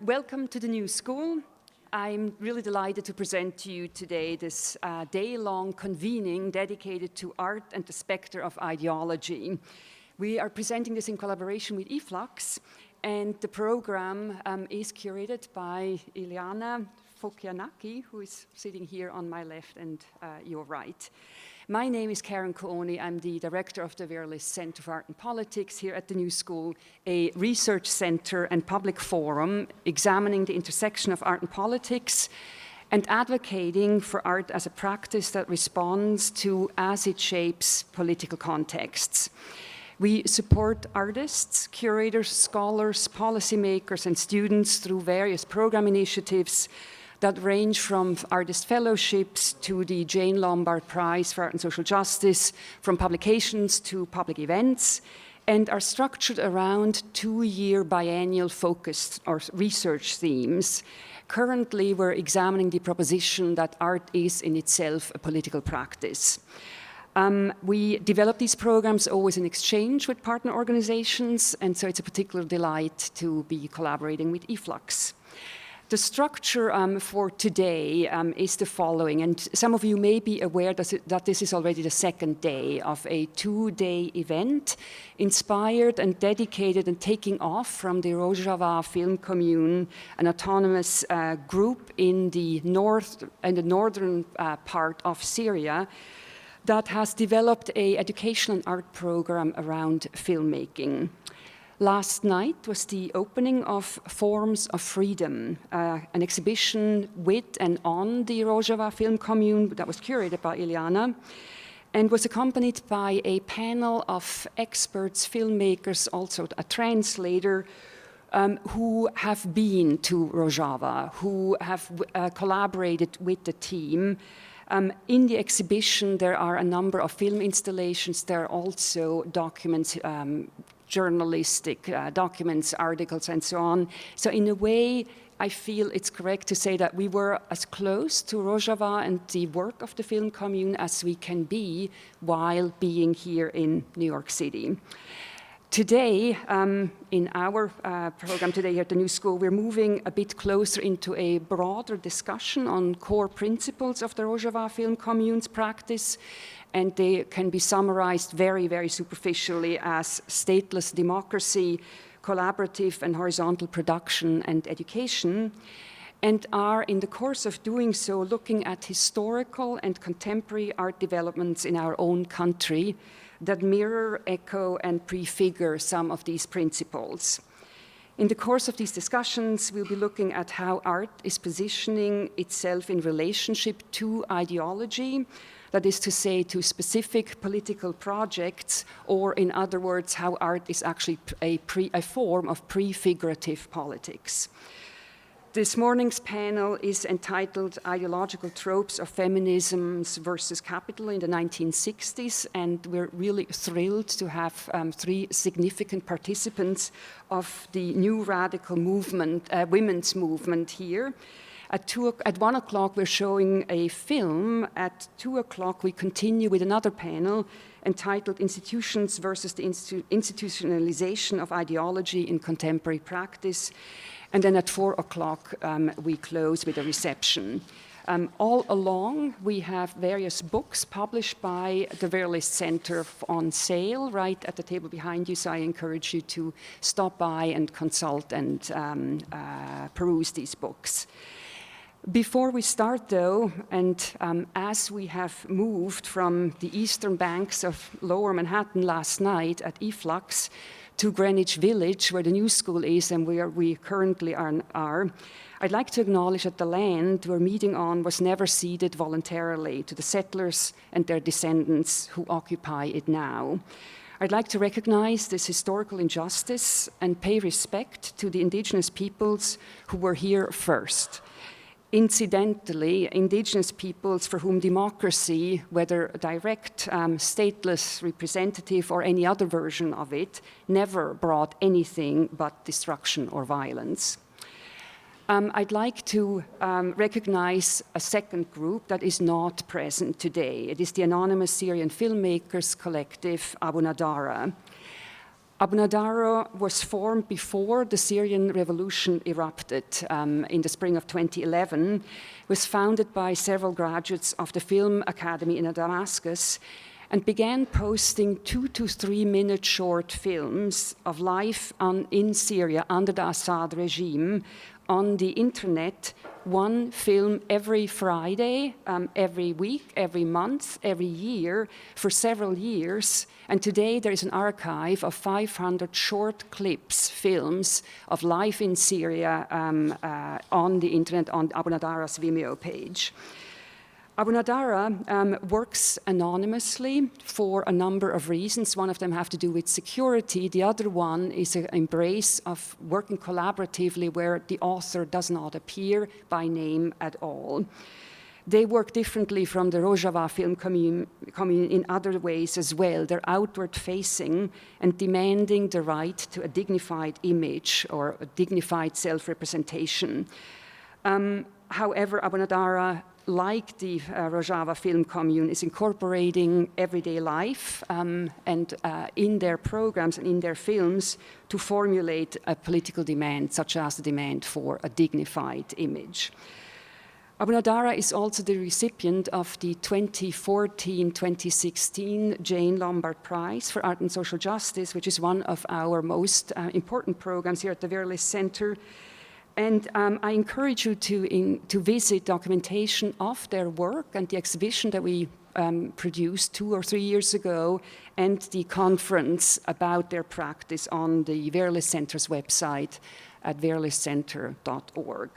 Welcome to the new school. I'm really delighted to present to you today this day-long convening dedicated to art and the specter of ideology. We are presenting this in collaboration with e-flux, and the program is curated by Iliana Fokianaki, who is sitting here on my left and your right. My name is Karen Kooni. I'm the director of the Vera List Center for Art and Politics here at the New School, a research center and public forum examining the intersection of art and politics and advocating for art as a practice that responds to as it shapes political contexts. We support artists, curators, scholars, policymakers, and students through various program initiatives that range from artist fellowships to the Jane Lombard Prize for Art and Social Justice, from publications to public events, and are structured around two-year biennial focused or research themes. Currently, we're examining the proposition that art is in itself a political practice. We develop these programs always in exchange with partner organizations, and so it's a particular delight to be collaborating with e-flux. The structure for today is the following, and some of you may be aware that this is already the second day of a two-day event inspired and dedicated and taking off from the Rojava Film Commune, an autonomous group in the northern part of Syria that has developed an education and art program around filmmaking. Last night was the opening of Forms of Freedom, an exhibition with and on the Rojava Film Commune that was curated by Iliana and was accompanied by a panel of experts, filmmakers, also a translator, who have been to Rojava, who have collaborated with the team. In the exhibition, there are a number of film installations. There are also documents, journalistic documents, articles, and so on. So in a way, I feel it's correct to say that we were as close to Rojava and the work of the film commune as we can be while being here in New York City. Today, in our program today here at the New School, we're moving a bit closer into a broader discussion on core principles of the Rojava Film Commune's practice, and they can be summarized very, very superficially as stateless democracy, collaborative and horizontal production and education, and are, in the course of doing so, looking at historical and contemporary art developments in our own country that mirror, echo, and prefigure some of these principles. In the course of these discussions, we'll be looking at how art is positioning itself in relationship to ideology, that is to say, to specific political projects, or in other words, how art is actually a form of prefigurative politics. This morning's panel is entitled Ideological Tropes of Feminisms versus Capital in the 1960s, and we're really thrilled to have three significant participants of the new radical movement, women's movement here. At 1 o'clock, we're showing a film. At 2 o'clock, we continue with another panel entitled Institutions versus the Institutionalization of Ideology in Contemporary Practice. And then at 4 o'clock, we close with a reception. All along, we have various books published by the Vera List Center on sale right at the table behind you, so I encourage you to stop by and consult and peruse these books. Before we start, though, and as we have moved from the eastern banks of Lower Manhattan last night at e-flux to Greenwich Village, where the New School is and where we currently are, I'd like to acknowledge that the land we're meeting on was never ceded voluntarily to the settlers and their descendants who occupy it now. I'd like to recognize this historical injustice and pay respect to the indigenous peoples who were here first. Incidentally, indigenous peoples for whom democracy, whether direct, stateless, representative, or any other version of it, never brought anything but destruction or violence. I'd like to recognize a second group that is not present today. It is the anonymous Syrian filmmakers collective Abu Nadara. Abu Nadara was formed before the Syrian revolution erupted in the spring of 2011. It was founded by several graduates of the Film Academy in Damascus and began posting 2 to 3 minute short films of life in Syria under the Assad regime on the internet, one film every Friday, every week, every month, every year, for several years. And today there is an archive of 500 short clips, films of life in Syria on the internet, on Abu Nadara's Vimeo page. Abu Nadara works anonymously for a number of reasons. One of them have to do with security. The other one is an embrace of working collaboratively where the author does not appear by name at all. They work differently from the Rojava Film Commune in other ways as well. They're outward facing and demanding the right to a dignified image or a dignified self-representation. However, Abu Nadara, like the Rojava Film Commune, is incorporating everyday life and in their programs and in their films to formulate a political demand, such as the demand for a dignified image. Abu Nadara is also the recipient of the 2014-2016 Jane Lombard Prize for Art and Social Justice, which is one of our most important programs here at the Vera List Center. And I encourage you to visit documentation of their work and the exhibition that we produced 2 or 3 years ago and the conference about their practice on the Vera List Center's website at veralistcenter.org.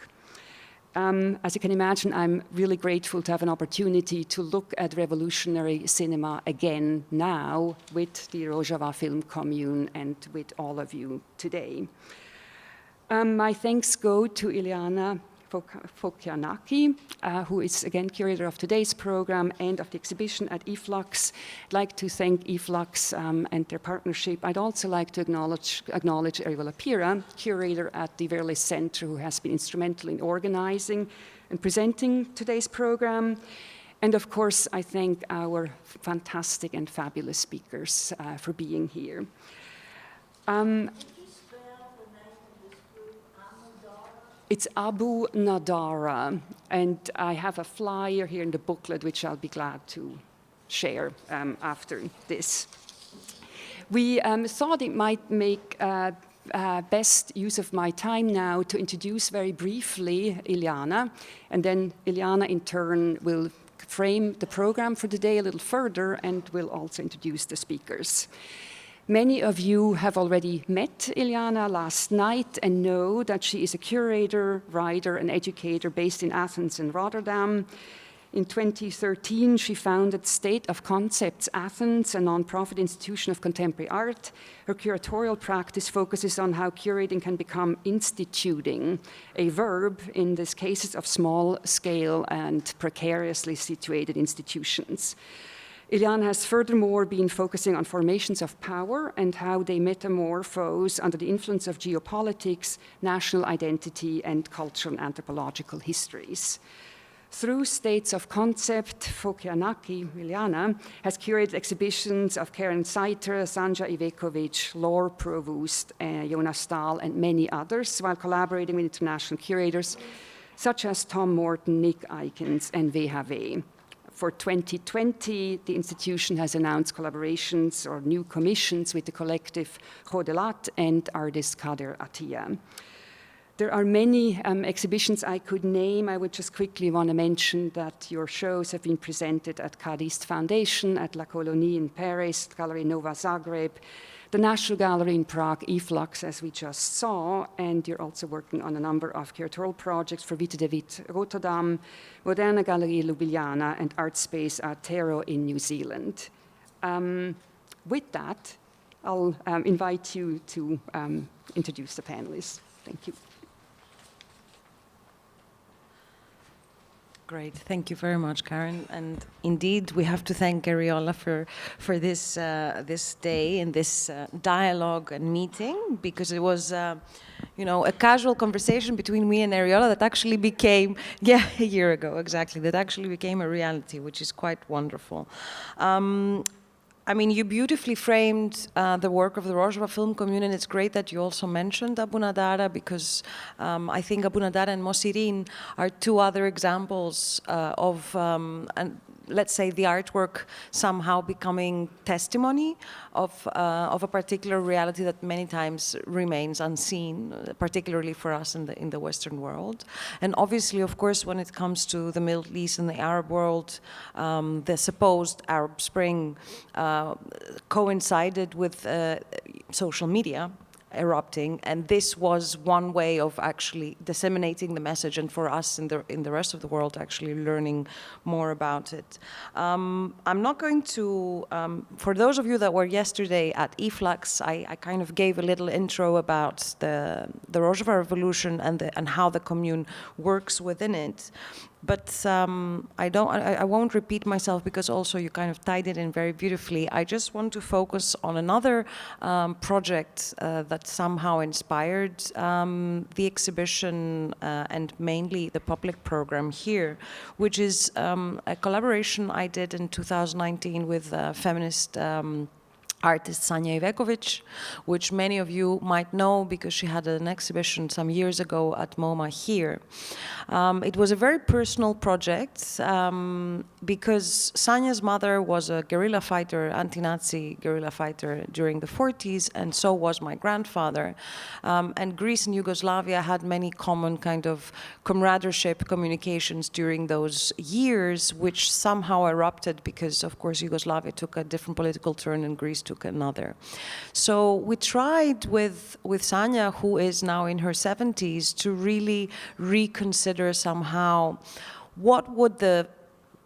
As you can imagine, I'm really grateful to have an opportunity to look at revolutionary cinema again now with the Rojava Film Commune and with all of you today. My thanks go to Ileana Fokianaki, who is again curator of today's program and of the exhibition at e-flux. I'd like to thank e-flux and their partnership. I'd also like to acknowledge Ariola Pira, curator at the Vera List Center, who has been instrumental in organizing and presenting today's program. And of course, I thank our fantastic and fabulous speakers for being here. It's Abu Nadara, and I have a flyer here in the booklet, which I'll be glad to share after this. We thought it might make best use of my time now to introduce very briefly Ileana, and then Ileana in turn will frame the program for the day a little further and will also introduce the speakers. Many of you have already met Ileana last night and know that she is a curator, writer, and educator based in Athens and Rotterdam. In 2013, she founded State of Concepts Athens, a nonprofit institution of contemporary art. Her curatorial practice focuses on how curating can become instituting, a verb in these cases of small-scale and precariously situated institutions. Ileana has furthermore been focusing on formations of power and how they metamorphose under the influence of geopolitics, national identity, and cultural and anthropological histories. Through States of Concept, Fokianaki, Ileana, has curated exhibitions of Karen Saiter, Sanja Ivekovic, Laure Provoost, Jonas Stahl, and many others, while collaborating with international curators such as Tom Morton, Nick Eikens, and WHW. For 2020, the institution has announced collaborations or new commissions with the collective Khodelat and artist Kader Attia. There are many exhibitions I could name. I would just quickly want to mention that your shows have been presented at Cadist Foundation, at La Colonie in Paris, Gallery Nova Zagreb, the National Gallery in Prague, e-flux, as we just saw, and you're also working on a number of curatorial projects for Vita de Wit Rotterdam, Moderna Galerie Ljubljana, and Art Space Aotearoa in New Zealand. With that, I'll invite you to introduce the panelists. Thank you. Great, thank you very much, Karen. And indeed, we have to thank Ariola for this this day and this dialogue and meeting, because it was, you know, a casual conversation between me and Ariola that actually became, a year ago, exactly, that actually became a reality, which is quite wonderful. I mean, you beautifully framed the work of the Rojava Film Commune, and it's great that you also mentioned Abu Nadara, because I think Abu Nadara and Mosirin are two other examples of, let's say, the artwork somehow becoming testimony of a particular reality that many times remains unseen, particularly for us in the Western world. And obviously, of course, when it comes to the Middle East and the Arab world, the supposed Arab Spring coincided with social media erupting, and this was one way of actually disseminating the message, and for us in the rest of the world actually learning more about it. I'm not going to, for those of you that were yesterday at e-flux, I kind of gave a little intro about the Rojava Revolution and how the commune works within it. But I won't repeat myself, because also you kind of tied it in very beautifully. I just want to focus on another project that somehow inspired the exhibition and mainly the public program here, which is a collaboration I did in 2019 with feminist artist Sanja Ivekovic, which many of you might know because she had an exhibition some years ago at MoMA here. It was a very personal project because Sanja's mother was a guerrilla fighter, anti-Nazi guerrilla fighter during the 40s, and so was my grandfather. And Greece and Yugoslavia had many common kind of comradeship communications during those years, which somehow erupted because, of course, Yugoslavia took a different political turn and Greece took another. So we tried with Sanja, who is now in her 70s, to really reconsider somehow what would the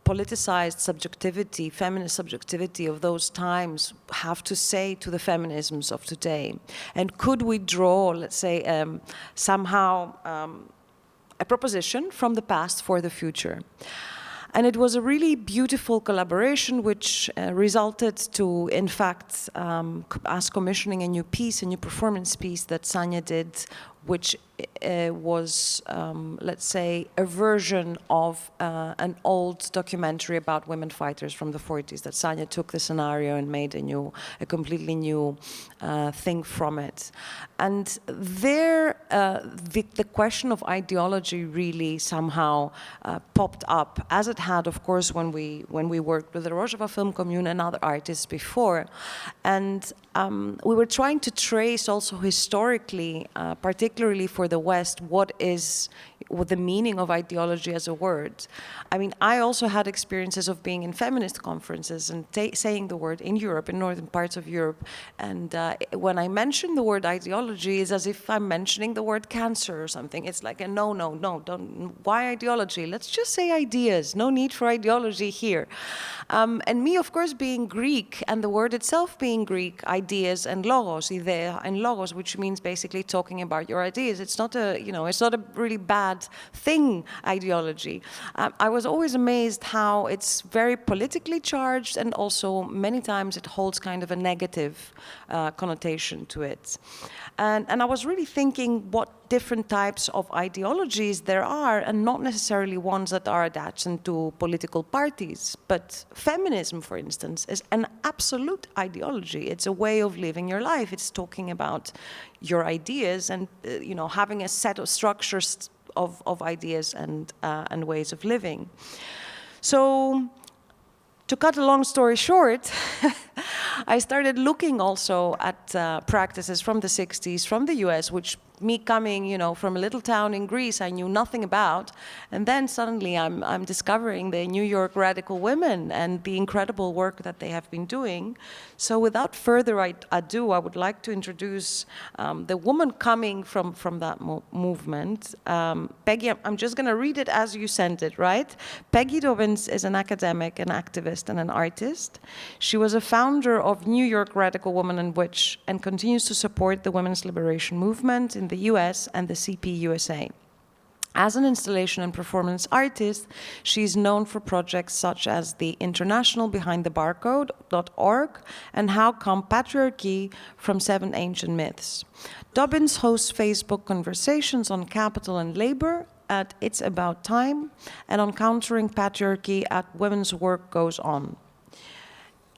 politicized subjectivity, feminist subjectivity of those times have to say to the feminisms of today. And could we draw, let's say, somehow a proposition from the past for the future? And it was a really beautiful collaboration, which resulted to, in fact, us commissioning a new piece, a new performance piece that Sanja did, which was, let's say, a version of an old documentary about women fighters from the 40s, that Sanja took the scenario and made a completely new thing from it. And there, the question of ideology really somehow popped up, as it had, of course, when we worked with the Rojava Film Commune and other artists before. And we were trying to trace also historically, particularly for the West, what the meaning of ideology as a word. I mean, I also had experiences of being in feminist conferences and saying the word in Europe, in northern parts of Europe. And when I mention the word ideology, it's as if I'm mentioning the word cancer or something. It's like a no, don't. Why ideology? Let's just say ideas. No need for ideology here. And me, of course, being Greek, and the word itself being Greek, ideas and logos, idea and logos, which means basically talking about your ideas. It's not it's not a really bad thing, ideology. I was always amazed how it's very politically charged, and also many times it holds kind of a negative connotation to it. And I was really thinking what different types of ideologies there are, and not necessarily ones that are attached to political parties. But feminism, for instance, is an absolute ideology. It's a way of living your life. It's talking about your ideas and having a set of structures of ideas and ways of living. So, to cut a long story short, I started looking also at practices from the 60s, from the US, which me coming, from a little town in Greece, I knew nothing about. And then suddenly I'm discovering the New York radical women and the incredible work that they have been doing. So without further ado, I would like to introduce the woman coming from that movement. Peggy, I'm just going to read it as you sent it, right? Peggy Dobbins is an academic, an activist, and an artist. She was a founder of New York Radical Women and Witch, and continues to support the women's liberation movement in the US and the CP USA. As an installation and performance artist, she is known for projects such as the International Behind the Barcode.org and How Come Patriarchy from 7 Ancient Myths. Dobbins hosts Facebook conversations on capital and labor at It's About Time, and on countering patriarchy at Women's Work Goes On.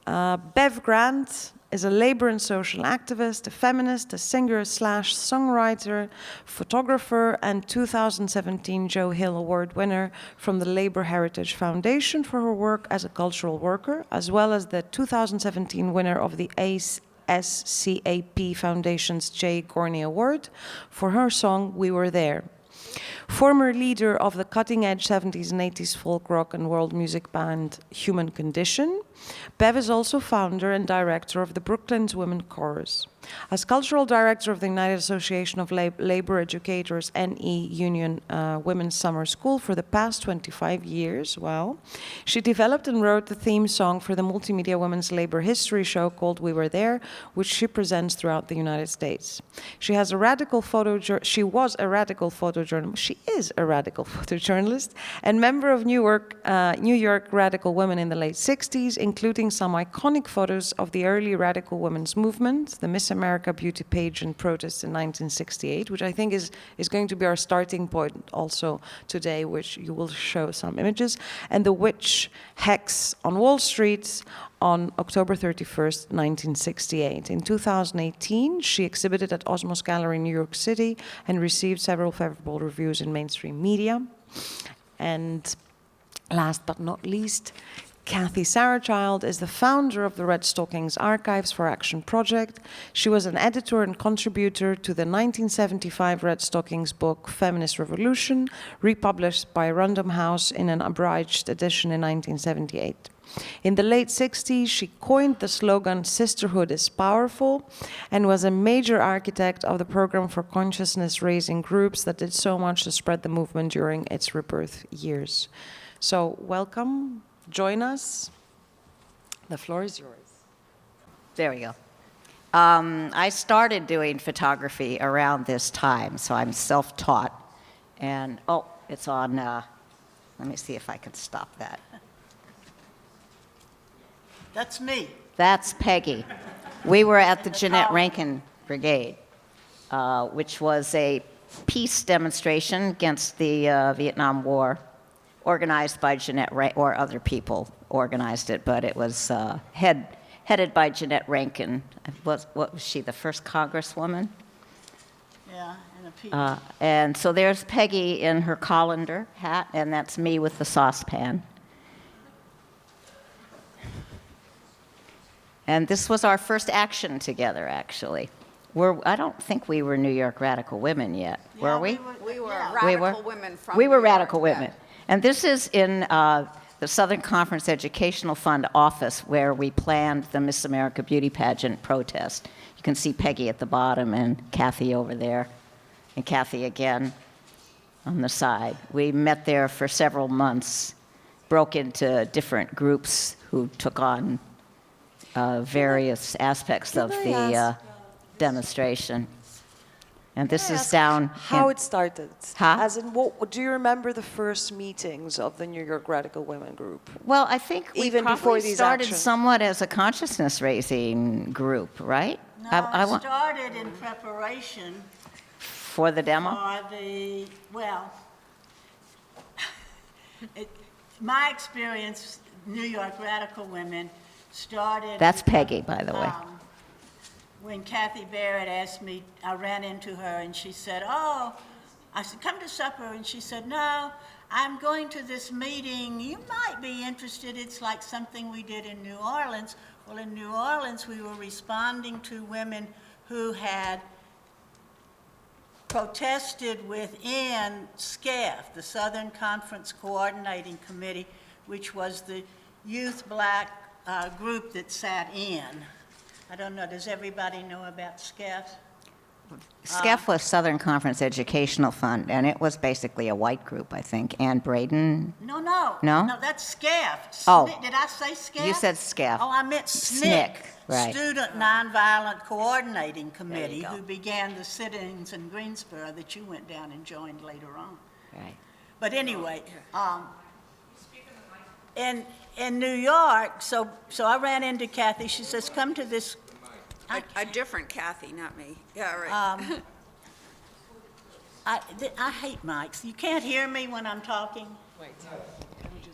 Bev Grant is a labor and social activist, a feminist, a singer/songwriter, photographer, and 2017 Joe Hill Award winner from the Labor Heritage Foundation for her work as a cultural worker, as well as the 2017 winner of the SCAP Foundation's Jay Gorney Award for her song We Were There. Former leader of the cutting-edge 70s and 80s folk rock and world music band Human Condition, Bev is also founder and director of the Brooklyn's Women Chorus. As cultural director of the United Association of Labor Educators NE Union Women's Summer School for the past 25 years, wow, she developed and wrote the theme song for the multimedia women's labor history show called We Were There, which she presents throughout the United States. She was a radical photojournalist and member of New York radical women in the late 60s, including some iconic photos of the early radical women's movement, the Miss America beauty pageant protest in 1968, which I think is going to be our starting point also today, which you will show some images, and the witch hex on Wall Street on October 31st, 1968. In 2018, she exhibited at Osmos Gallery in New York City and received several favorable reviews in mainstream media. And last but not least, Kathy Sarachild is the founder of the Red Stockings Archives for Action project. She was an editor and contributor to the 1975 Red Stockings book Feminist Revolution, republished by Random House in an abridged edition in 1978. In the late 60s, she coined the slogan "Sisterhood is Powerful" and was a major architect of the program for consciousness-raising groups that did so much to spread the movement during its rebirth years. So welcome. Join us. The floor is yours. There we go. I started doing photography around this time, so I'm self-taught. And, oh, it's on, let me see if I can stop that. That's me. That's Peggy. We were at the Jeanette Rankin Brigade, which was a peace demonstration against the Vietnam War, organized by Jeanette Rankin, or other people organized it, but it was headed by Jeanette Rankin. What was she, the first congresswoman? Yeah, and a piece. And so there's Peggy in her colander hat, and that's me with the saucepan. And this was our first action together, actually. I don't think we were New York Radical Women yet, were we? We were Yeah. radical women from We were New York, radical women. And this is in the Southern Conference Educational Fund office where we planned the Miss America Beauty Pageant protest. You can see Peggy at the bottom and Kathy over there, and Kathy again on the side. We met there for several months, broke into different groups who took on various aspects of the demonstration. And this is down How it started? Huh? As in, what do you remember the first meetings of the New York Radical Women group? Well, I think we Even probably before these started actions. somewhat as a consciousness-raising group, right? No, I it want started in preparation for the demo. for the, well, my experience, New York Radical Women, started... That's Peggy, by the way. When Kathy Barrett asked me, I ran into her and she said, oh, I said, come to supper. And she said, no, I'm going to this meeting. You might be interested. It's like something we did in New Orleans. Well, in New Orleans, we were responding to women who had protested within SCAF, the Southern Conference Coordinating Committee, which was the youth black group that sat in. I don't know, does everybody know about SCAF? SCEF was Southern Conference Educational Fund, and it was basically a white group, I think. Ann Braden. No, no. No? No, that's SCAF. Oh. Did I say SCAF? You said SCAF. Oh, I meant SNCC. Right. Student Nonviolent Coordinating Committee, go. who began the sit-ins in Greensboro that you went down and joined later on. Right. But anyway, in New York, so I ran into Kathy. She says, come to this. A different Kathy, not me. Yeah, right. I hate mics. You can't hear me when I'm talking.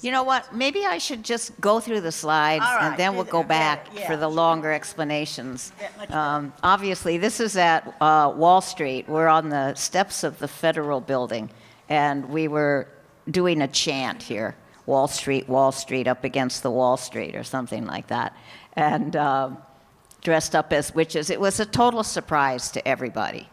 You know what? Maybe I should just go through the slides, All right, and then do we'll that. go back Yeah, for the longer explanations. That much better. Obviously, this is at Wall Street. We're on the steps of the Federal Building, and we were doing a chant here, Wall Street, up against the Wall Street, or something like that, and dressed up as witches. It was a total surprise to everybody.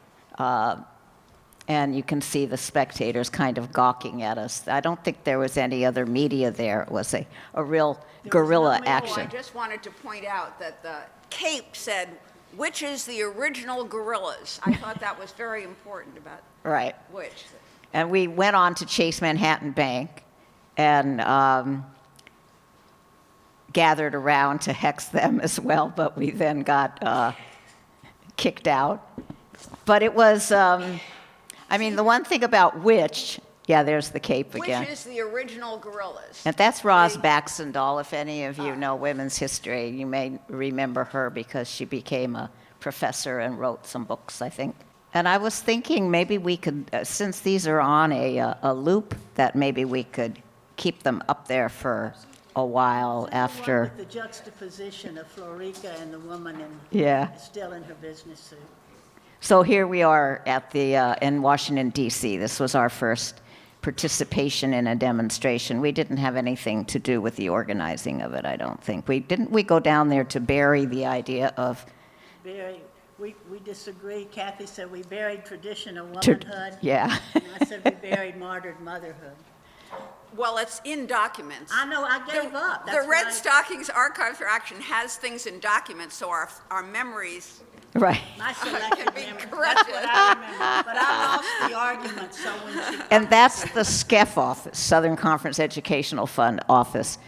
And you can see the spectators kind of gawking at us. I don't think there was any other media there. It was a real guerrilla media. Oh, I action. just wanted to point out that the cape said, which is the original gorillas. I thought that was very important about Right. which. And we went on to Chase Manhattan Bank and gathered around to hex them as well, but we then got kicked out. But it was, I mean, the one thing about which, yeah, there's the cape again. Which is the original gorillas. And that's Roz Baxendale. If any of you know women's history, you may remember her because she became a professor and wrote some books, I think. And I was thinking maybe we could, since these are on a loop, that maybe we could keep them up there for a while after. With the juxtaposition of Florica and the woman still in her business suit. So here we are at the in Washington, D.C. This was our first participation in a demonstration. We didn't have anything to do with the organizing of it, I don't think. We go down there to bury the idea of... We disagree. Kathy said we buried tradition of womanhood. Yeah. And I said we buried martyred motherhood. Well, it's in documents. I know, I gave up. The That's Red why- Stockings Archive for Action has things in documents, so our memories Right. My selective be memory. That's corrected. what I remember. But I lost the argument, so when she... And that's the SCEF office, Southern Conference Educational Fund office,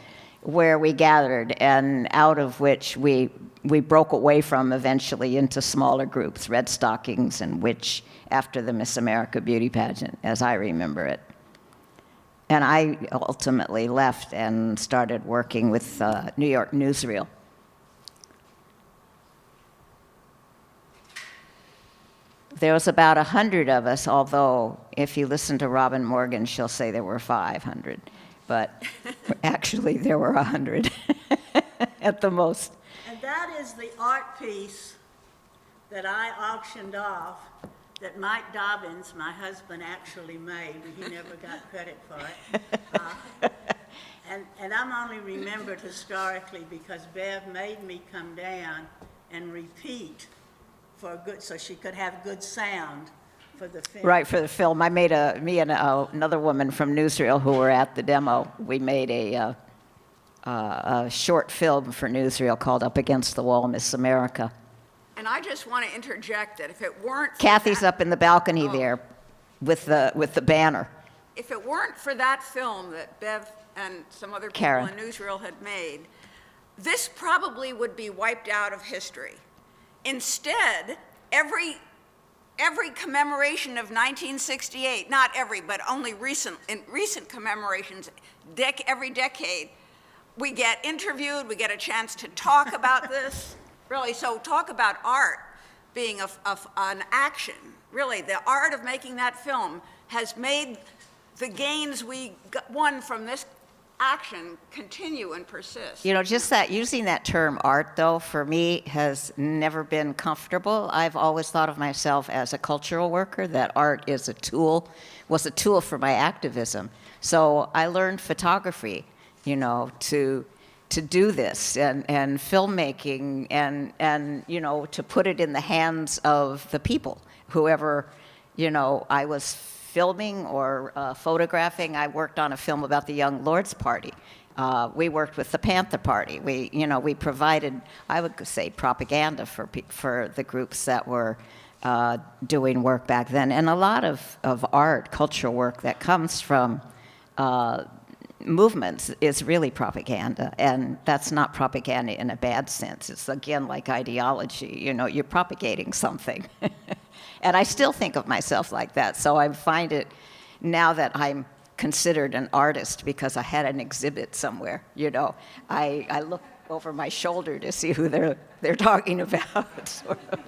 where we gathered, and out of which we broke away from eventually into smaller groups, Red Stockings and Witch, after the Miss America beauty pageant, as I remember it. And I ultimately left and started working with New York Newsreel. There was about 100 of us, although if you listen to Robin Morgan, she'll say there were 500. But actually, there were 100 at the most. And that is the art piece that I auctioned off that Mike Dobbins, my husband, actually made. He never got credit for it. And I'm only remembered historically because Bev made me come down and repeat for good, so she could have good sound for the film. Right, for the film. I made me and another woman from Newsreel who were at the demo, we made a short film for Newsreel called Up Against the Wall, Miss America. And I just want to interject that if it weren't for Kathy's that, up in the balcony there with the banner. if it weren't for that film that Bev and some other people Karen. in Newsreel had made, this probably would be wiped out of history. Instead, every commemoration of 1968, not every, but only in recent commemorations, every decade, we get interviewed, we get a chance to talk about this. Really, so talk about art being an action. Really, the art of making that film has made the gains we won from this action continue and persist. You know, just that, using that term art, though, for me has never been comfortable. I've always thought of myself as a cultural worker, that art is was a tool for my activism. So I learned photography, you know, to do this, and filmmaking, and, you know, to put it in the hands of the people, whoever, you know, I was filming or photographing. I worked on a film about the Young Lords Party. We worked with the Panther Party. We provided, I would say, propaganda for the groups that were doing work back then. And a lot of art, cultural work that comes from movements is really propaganda. And that's not propaganda in a bad sense. It's, again, like ideology. You know, you're propagating something. And I still think of myself like that. So I find it, now that I'm considered an artist because I had an exhibit somewhere, you know, I look over my shoulder to see who they're talking about, sort of.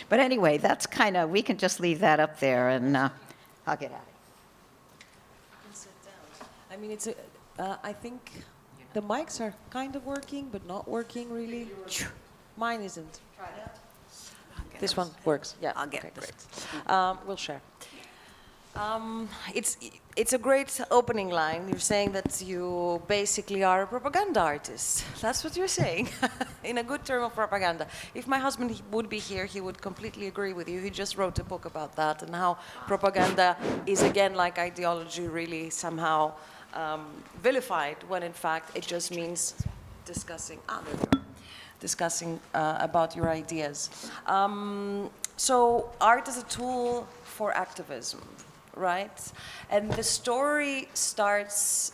But anyway, that's kind of, we can just leave that up there, and I'll get at it. I mean, I think the mics are kind of working, but not working really. Mine isn't. This one works. Yeah. I'll get okay, this. great. We'll share. It's a great opening line. You're saying that you basically are a propaganda artist. That's what you're saying, in a good term of propaganda. If my husband would be here, he would completely agree with you. He just wrote a book about that and how propaganda is, again, like ideology, really somehow vilified, when in fact it just means discussing. There you are. Discussing about your ideas. So art is a tool for activism, right? And the story starts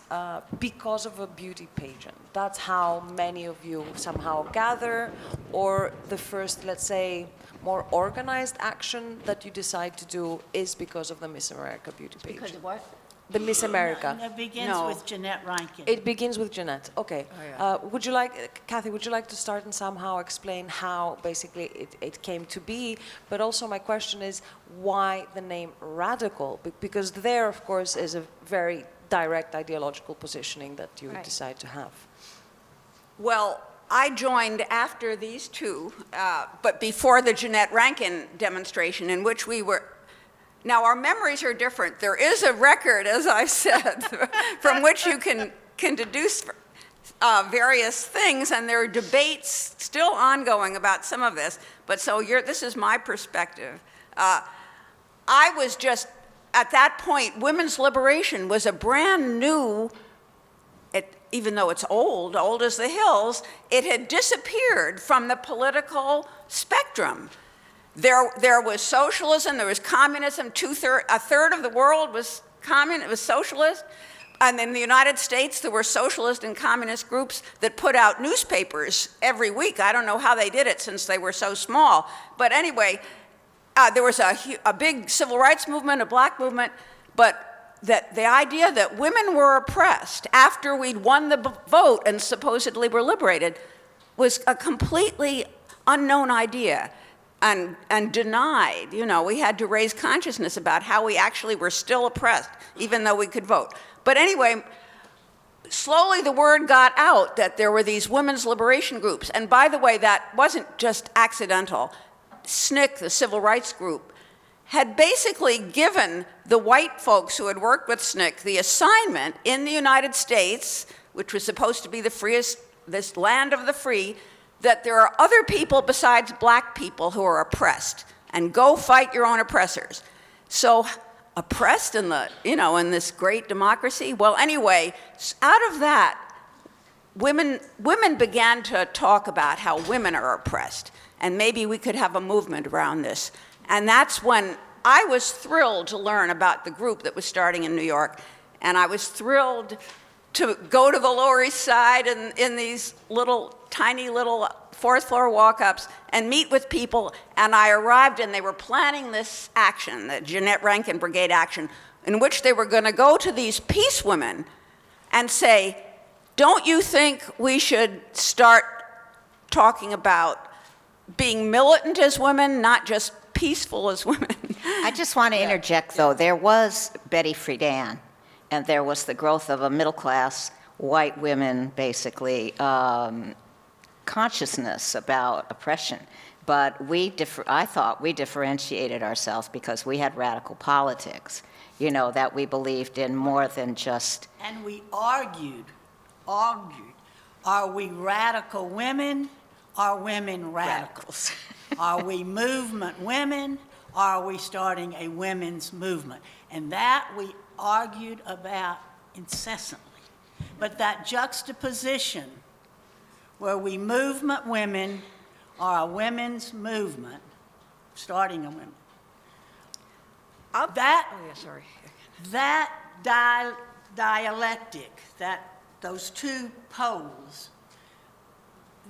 because of a beauty pageant. That's how many of you somehow gather, or the first, let's say, more organized action that you decide to do is because of the Miss America beauty pageant. Because of what? The Miss America. It begins No. with Jeanette Rankin. It begins with Jeanette. Okay. Oh, Would you like, Kathy? Would you like to start and somehow explain how basically it came to be? But also, my question is, why the name Radical? Because there, of course, is a very direct ideological positioning that you Right. decide to have. Well, I joined after these two, but before the Jeanette Rankin demonstration, in which we were. Now, our memories are different. There is a record, as I said, from which you can deduce various things, and there are debates still ongoing about some of this. But so this is my perspective. I was just, at that point, women's liberation was a brand new, even though it's old as the hills, it had disappeared from the political spectrum. There was socialism, there was communism, a third of the world was socialist. And in the United States, there were socialist and communist groups that put out newspapers every week. I don't know how they did it since they were so small. But anyway, there was a big civil rights movement, a black movement, but the idea that women were oppressed after we'd won the vote and supposedly were liberated was a completely unknown idea. And denied. You know, we had to raise consciousness about how we actually were still oppressed, even though we could vote. But anyway, slowly the word got out that there were these women's liberation groups. And by the way, that wasn't just accidental. SNCC, the civil rights group, had basically given the white folks who had worked with SNCC the assignment in the United States, which was supposed to be the freest, this land of the free, that there are other people besides black people who are oppressed, and go fight your own oppressors. So oppressed in in this great democracy? Well, anyway, out of that, women began to talk about how women are oppressed, and maybe we could have a movement around this. And that's when I was thrilled to learn about the group that was starting in New York, and I was thrilled to go to the Lower East Side in these tiny little fourth floor walk-ups and meet with people. And I arrived and they were planning this action, the Jeanette Rankin Brigade action, in which they were going to go to these peace women and say, don't you think we should start talking about being militant as women, not just peaceful as women? I just want to interject, though. There was Betty Friedan, and there was the growth of a middle-class white women, basically, consciousness about oppression. But I thought we differentiated ourselves because we had radical politics, that we believed in more than just... And we argued, are we radical women? Are women radicals? Are we movement women? Are we starting a women's movement? And that we argued about incessantly. But that juxtaposition where we movement women are a women's movement, starting a women. That dialectic, those two poles,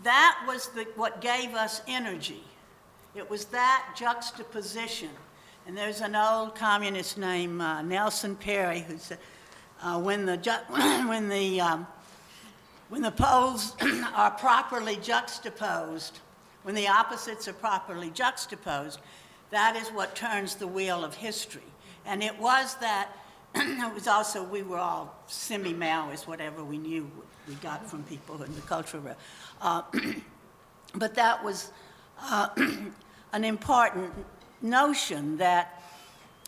that was what gave us energy. It was that juxtaposition. And there's an old communist named Nelson Perry who said, when the poles are properly juxtaposed, when the opposites are properly juxtaposed, that is what turns the wheel of history. And it was that it was also, we were all semi-Maoist, whatever we knew we got from people in the cultural realm. But that was an important notion that,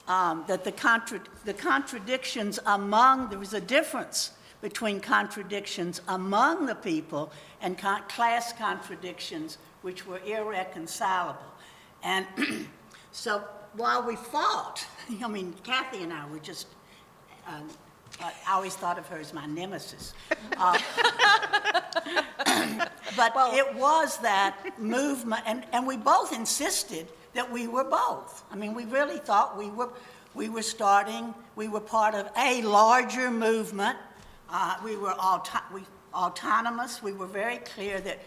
that the contradictions among, there was a difference between contradictions among the people and class contradictions which were irreconcilable. And so while we fought, I mean, Kathy and I were just, I always thought of her as my nemesis. But it was that movement, and we both insisted that we were both. I mean, we really thought we were part of a larger movement. We were autonomous. We were very clear that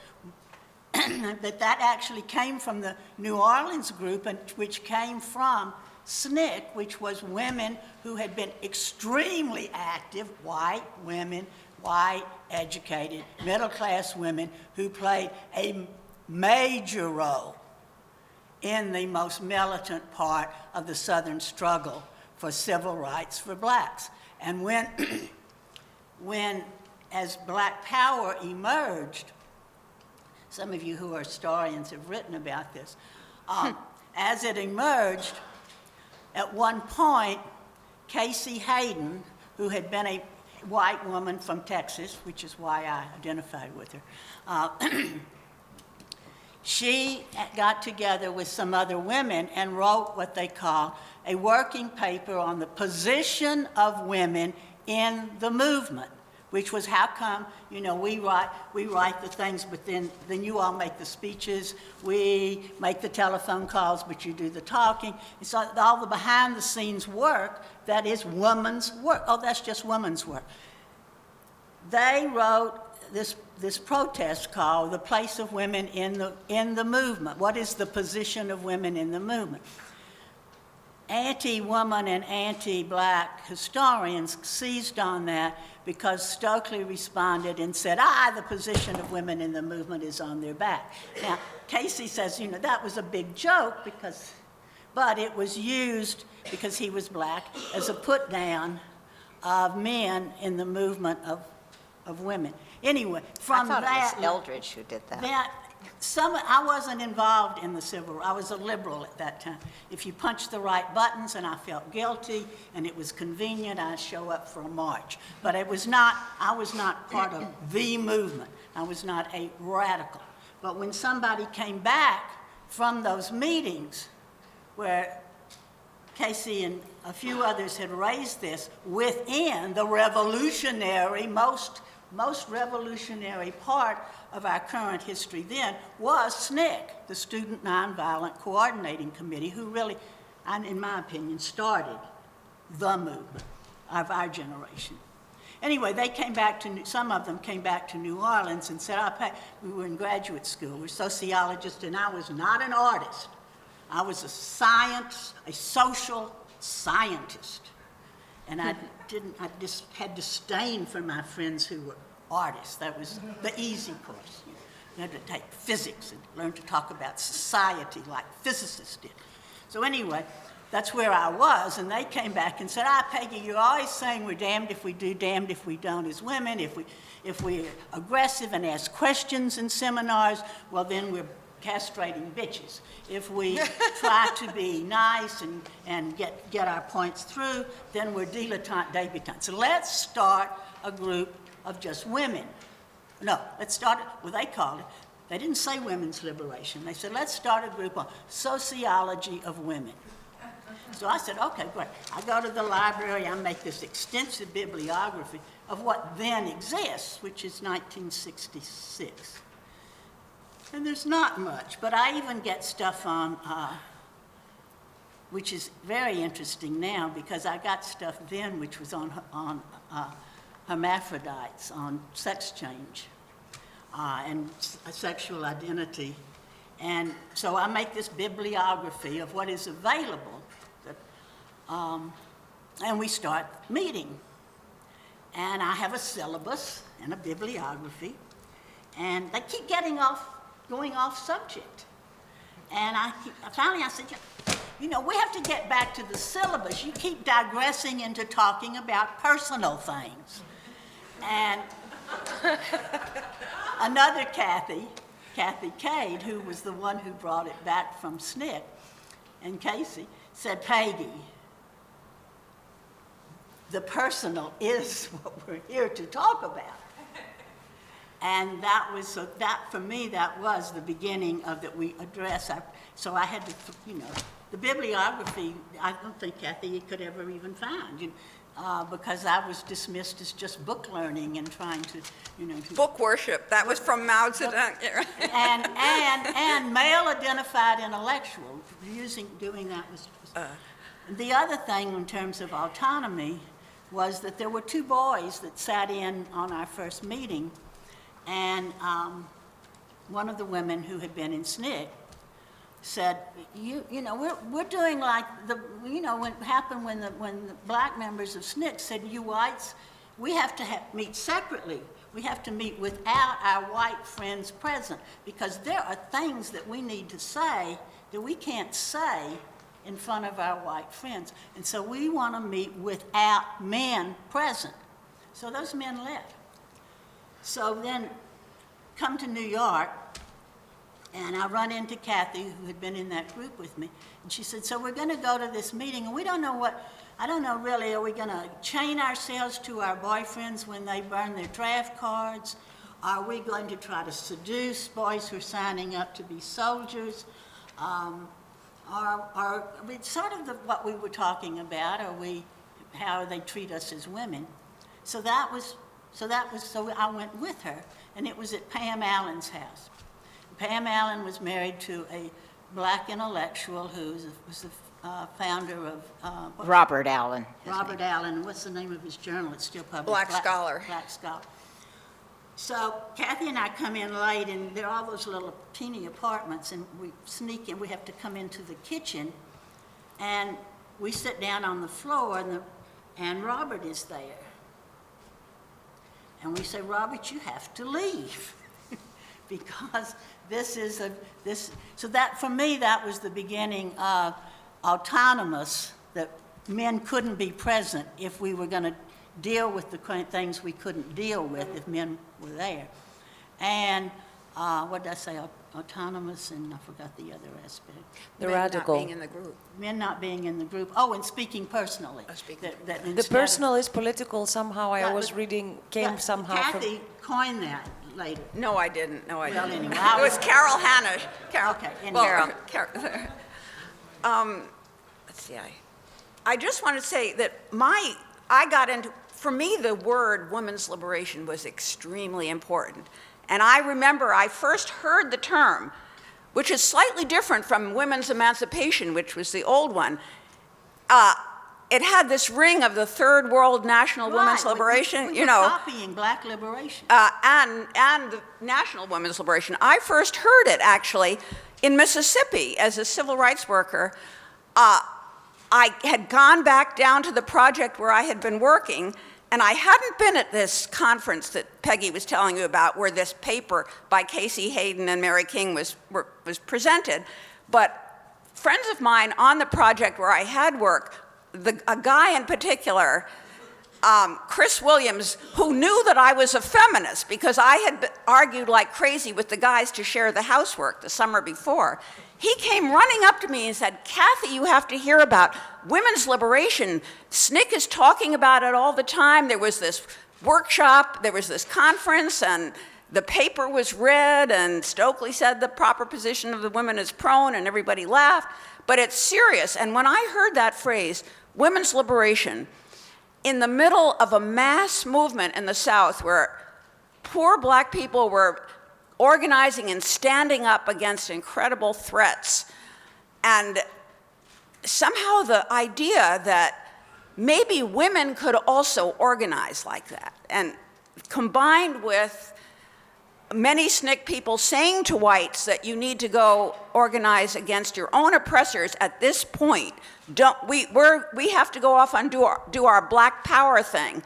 that actually came from the New Orleans group, and which came from SNCC, which was women who had been extremely active, white women, white, educated, middle-class women who played a major role in the most militant part of the Southern struggle for civil rights for blacks. And when as Black Power emerged, some of you who are historians have written about this, as it emerged, at one point, Casey Hayden, who had been a white woman from Texas, which is why I identified with her, she got together with some other women and wrote what they call a working paper on the position of women in the movement, which was how come, you know, we write the things, but then you all make the speeches, we make the telephone calls, but you do the talking. And so all the behind-the-scenes work, that is women's work. Oh, that's just women's work. They wrote this protest called "The Place of Women in the Movement." What is the position of women in the movement? Anti-woman and anti-black historians seized on that because Stokely responded and said, the position of women in the movement is on their back. Now, Casey says, you know, that was a big joke but it was used, because he was black, as a put-down of men in the movement of women. Anyway, from that... I thought it was Eldridge who did that. I wasn't involved in the civil. I was a liberal at that time. If you punched the right buttons and I felt guilty and it was convenient, I'd show up for a march. But I was not part of the movement. I was not a radical. But when somebody came back from those meetings where Casey and a few others had raised this within the revolutionary, most revolutionary part of our current history then was SNCC, the Student Nonviolent Coordinating Committee, who really, in my opinion, started the movement of our generation. Anyway, they came back some of them came back to New Orleans and said, we were in graduate school, we were sociologists, and I was not an artist. I was a social scientist. And I just had disdain for my friends who were artists. That was the easy course. You had to take physics and learn to talk about society like physicists did. So anyway, that's where I was, and they came back and said, Peggy, you're always saying we're damned if we do, damned if we don't as women. If we're aggressive and ask questions in seminars, well, then we're castrating bitches. If we try to be nice and get our points through, then we're dilettante débutantes. So let's start a group of just women. No, let's start, they called it, they didn't say women's liberation. They said, let's start a group on sociology of women. So I said, okay, great. I go to the library, I make this extensive bibliography of what then exists, which is 1966. And there's not much, but I even get stuff on, which is very interesting now, because I got stuff then which was on hermaphrodites, on sex change and sexual identity. And so I make this bibliography of what is available, and we start meeting. And I have a syllabus and a bibliography, and they keep going off subject. And finally I said, you know, we have to get back to the syllabus. You keep digressing into talking about personal things. And another Kathy Cade, who was the one who brought it back from SNCC, and Casey, said, Peggy, the personal is what we're here to talk about. And that was, so that for me, that was the beginning of that we address our, so I had to, you know, the bibliography, I don't think Kathy could ever even find, because I was dismissed as just book learning and trying to, you know. Book worship, that was from Mao Zedong. and male-identified intellectual, doing that was. The other thing in terms of autonomy was that there were two boys that sat in on our first meeting, and one of the women who had been in SNCC said, you know, we're doing like the, you know, what happened when the black members of SNCC said, you whites, we have to meet separately. We have to meet without our white friends present, because there are things that we need to say that we can't say in front of our white friends. And so we want to meet without men present. So those men left. So then come to New York, and I run into Kathy, who had been in that group with me, and she said, so we're going to go to this meeting, and we don't know what, I don't know really, are we going to chain ourselves to our boyfriends when they burn their draft cards? Are we going to try to seduce boys who are signing up to be soldiers? It's sort of what we were talking about, how they treat us as women. So I went with her, and it was at Pam Allen's house. Pam Allen was married to a black intellectual who was the founder of... Robert Allen. Robert Allen. What's the name of his journal? It's still published. Black Scholar. Black Scholar. So Kathy and I come in late, and there are all those little teeny apartments, and we sneak in. We have to come into the kitchen, and we sit down on the floor, and Robert is there. And we say, Robert, you have to leave, because so that, for me, that was the beginning of autonomous, that men couldn't be present if we were going to deal with the things we couldn't deal with if men were there. And what did I say? Autonomous, and I forgot the other aspect. The Men radical. not being in the group. Men not being in the group. Oh, and speaking personally. The personal is political somehow. I Yeah, was but- reading, came somehow from... Kathy coined that later. No, I didn't. No, I Well, didn't. anyway, It was Carol Hanna. Okay, anyway. Let's see. I just want to say that I got into, for me, the word women's liberation was extremely important. And I remember I first heard the term, which is slightly different from women's emancipation, which was the old one. It had this ring of the third world national women's liberation, we you were know. copying black liberation. And the national women's liberation. I first heard it, actually, in Mississippi as a civil rights worker. I had gone back down to the project where I had been working, and I hadn't been at this conference that Peggy was telling you about, where this paper by Casey Hayden and Mary King was presented. But friends of mine on the project where I had worked, a guy in particular, Chris Williams, who knew that I was a feminist because I had argued like crazy with the guys to share the housework the summer before, he came running up to me and said, Kathy, you have to hear about women's liberation. SNCC is talking about it all the time. There was this workshop, there was this conference, and the paper was read, and Stokely said the proper position of the women is prone, and everybody laughed. But it's serious. And when I heard that phrase, women's liberation, in the middle of a mass movement in the South where poor black people were organizing and standing up against incredible threats, and somehow the idea that maybe women could also organize like that, and combined with many SNCC people saying to whites that you need to go organize against your own oppressors at this point, we have to go off and do our black power thing.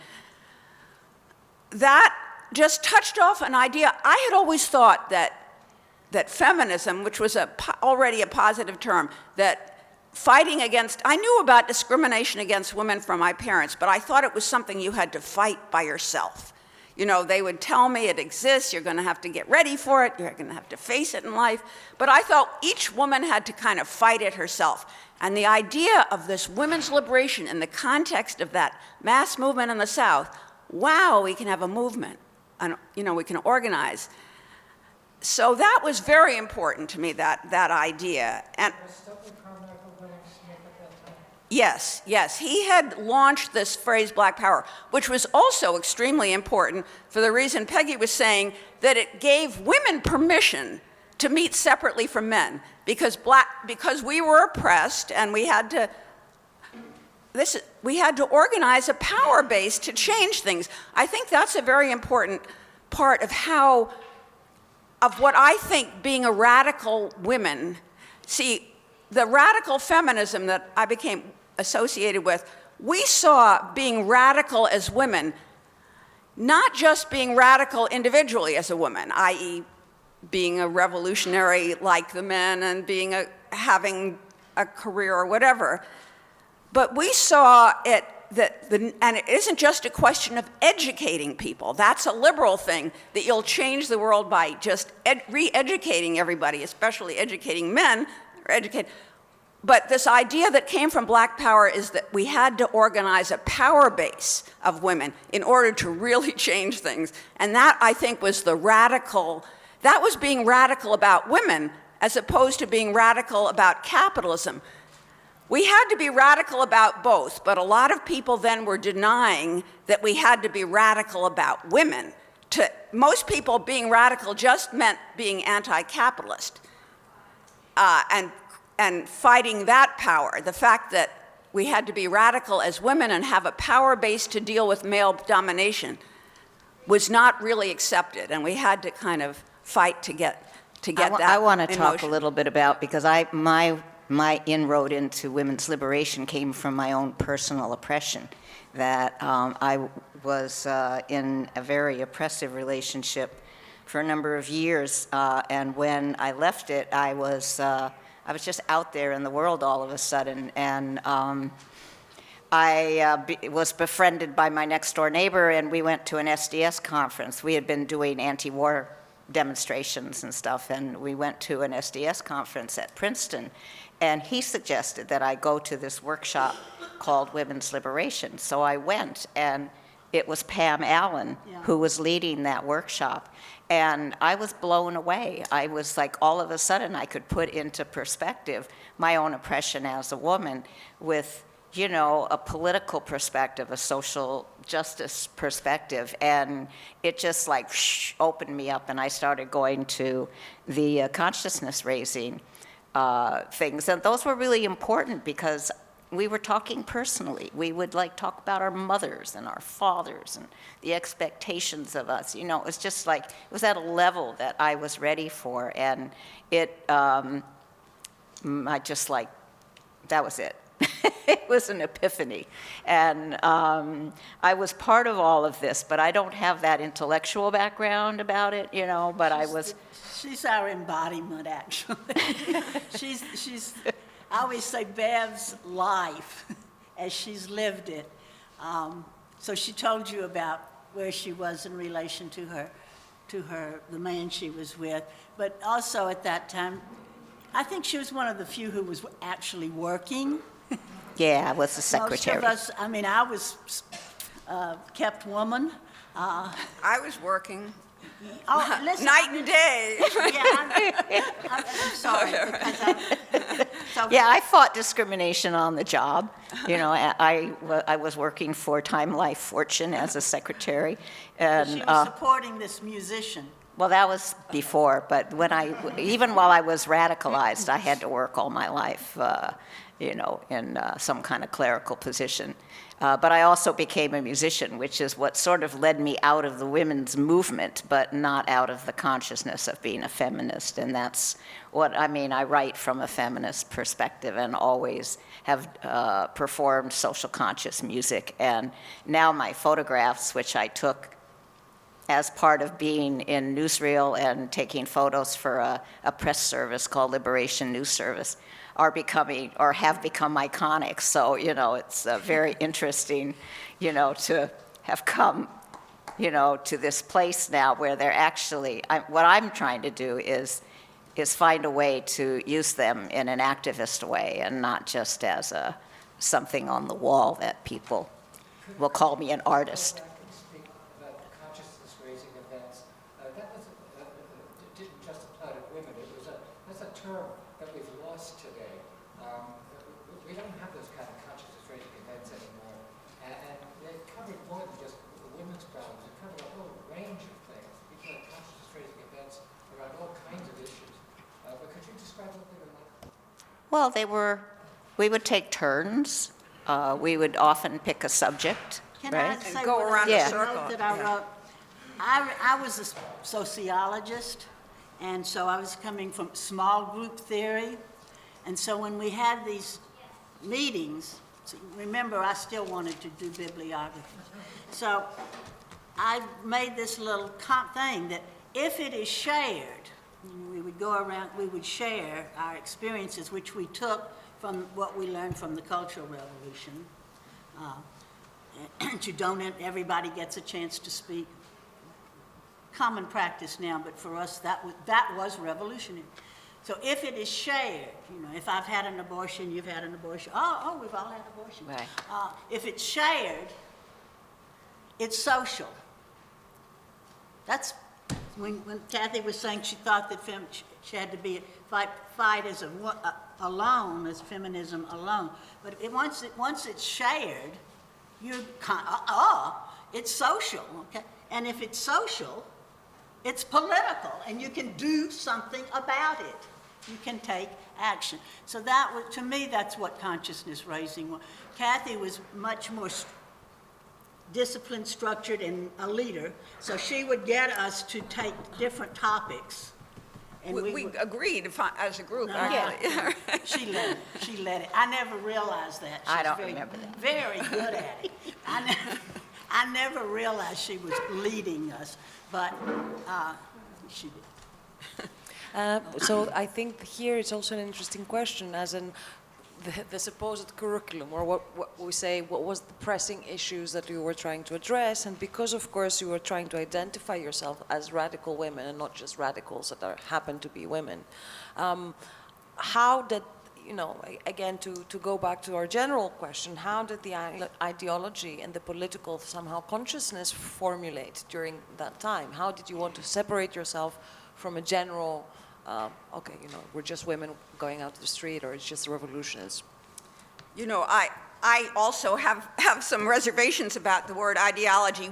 That just touched off an idea. I had always thought that feminism, which was already a positive term, that fighting against, I knew about discrimination against women from my parents, but I thought it was something you had to fight by yourself. You know, they would tell me it exists, you're gonna have to get ready for it, you're gonna have to face it in life. But I thought each woman had to kind of fight it herself. And the idea of this women's liberation in the context of that mass movement in the South, wow, we can have a movement, and you know, we can organize. So that was very important to me, that idea. And yes, yes, he had launched this phrase Black Power, which was also extremely important for the reason Peggy was saying, that it gave women permission to meet separately from men, because we were oppressed and we had to organize a power base to change things. I think that's a very important part of what I think being a radical woman, see, the radical feminism that I became associated with, we saw being radical as women, not just being radical individually as a woman, i.e. being a revolutionary like the men and having a career or whatever, but we saw it and it isn't just a question of educating people. That's a liberal thing, that you'll change the world by just re-educating everybody, especially educating men, But this idea that came from Black Power is that we had to organize a power base of women in order to really change things. And that, I think, was that was being radical about women as opposed to being radical about capitalism. We had to be radical about both, but a lot of people then were denying that we had to be radical about women. To most people, being radical just meant being anti-capitalist and fighting that power. The fact that we had to be radical as women and have a power base to deal with male domination was not really accepted, and we had to kind of fight to get that. I want to talk a little bit about, because my inroad into women's liberation came from my own personal oppression, that I was in a very oppressive relationship for a number of years, and when I left it, I was just out there in the world all of a sudden, and I was befriended by my next door neighbor, and we went to an SDS conference. We had been doing anti-war demonstrations and stuff, and we went to an SDS conference at Princeton, and he suggested that I go to this workshop called Women's Liberation. So I went, and it was Pam Allen who was leading that workshop, and I was blown away. I was like, all of a sudden I could put into perspective my own oppression as a woman with, you know, a political perspective, a social justice perspective, and it just like opened me up, and I started going to the consciousness raising things, and those were really important because we were talking personally. We would like talk about our mothers and our fathers and the expectations of us. You know, it was just like, it was at a level that I was ready for, and I just like, that was it. It was an epiphany. And I was part of all of this, but I don't have that intellectual background about it, you know, but She's our embodiment, actually. she's I always say Bev's life as she's lived it. So she told you about where she was in relation to the man she was with, but also at that time, I think she was one of the few who was actually working. Yeah, I was the secretary. Most of us, I mean, I was kept woman. I was working. Oh, listen, night and day. Yeah, I'm sorry. Yeah, I fought discrimination on the job. You know, I was working for Time Life Fortune as a secretary. And, she was supporting this musician. Well, that was before, but even while I was radicalized, I had to work all my life, you know, in some kind of clerical position. But I also became a musician, which is what sort of led me out of the women's movement, but not out of the consciousness of being a feminist. And that's what, I mean, I write from a feminist perspective and always have performed social conscious music. And now my photographs, which I took as part of being in newsreel and taking photos for a press service called Liberation News Service, are becoming or have become iconic. So, you know, it's very interesting, you know, to have come, you know, to this place now where they're actually, what I'm trying to do is find a way to use them in an activist way and not just as something on the wall that people will call me an artist. Consciousness-raising events. That was, didn't just apply to women. That's a term that we've lost today. We don't have those kind of consciousness-raising events anymore. And they covered more than just women's problems. It covered a whole range of things. People had consciousness-raising events around all kinds of issues. But could you describe a little bit about that? Well, we would take turns. We would often pick a subject, Can right? I say And go what around a I circle. wrote that I wrote? I was a sociologist, and so I was coming from small group theory. And so when we had these meetings, so remember, I still wanted to do bibliography. So I made this little thing that if it is shared, we would go around, we would share our experiences, which we took from what we learned from the Cultural Revolution. To donate, everybody gets a chance to speak. Common practice now, but for us, that was revolutionary. So if it is shared, you know, if I've had an abortion, you've had an abortion, oh, we've all had abortions. Right. If it's shared, it's social. That's when Kathy was saying she thought that she had to be fight as alone, as feminism alone. But once it's shared, you're it's social, okay? And if it's social, it's political, and you can do something about it. You can take action. So that was, to me, that's what consciousness raising was. Kathy was much more disciplined, structured, and a leader. So she would get us to take different topics. And We would, agreed as a group, Yeah. actually. She led it. She led it. I never realized that. I She's don't very, remember that. Very good at it. I never realized she was leading us, but she did. So I think here it's also an interesting question, as in the supposed curriculum, or what we say, what was the pressing issues that you were trying to address, and because of course you were trying to identify yourself as radical women and not just radicals that happen to be women. How did, you know, again, to go back to our general question, how did the ideology and the political somehow consciousness formulate during that time? How did you want to separate yourself from a general, okay, you know, we're just women going out to the street, or it's just a revolution? You know, I also have some reservations about the word ideology.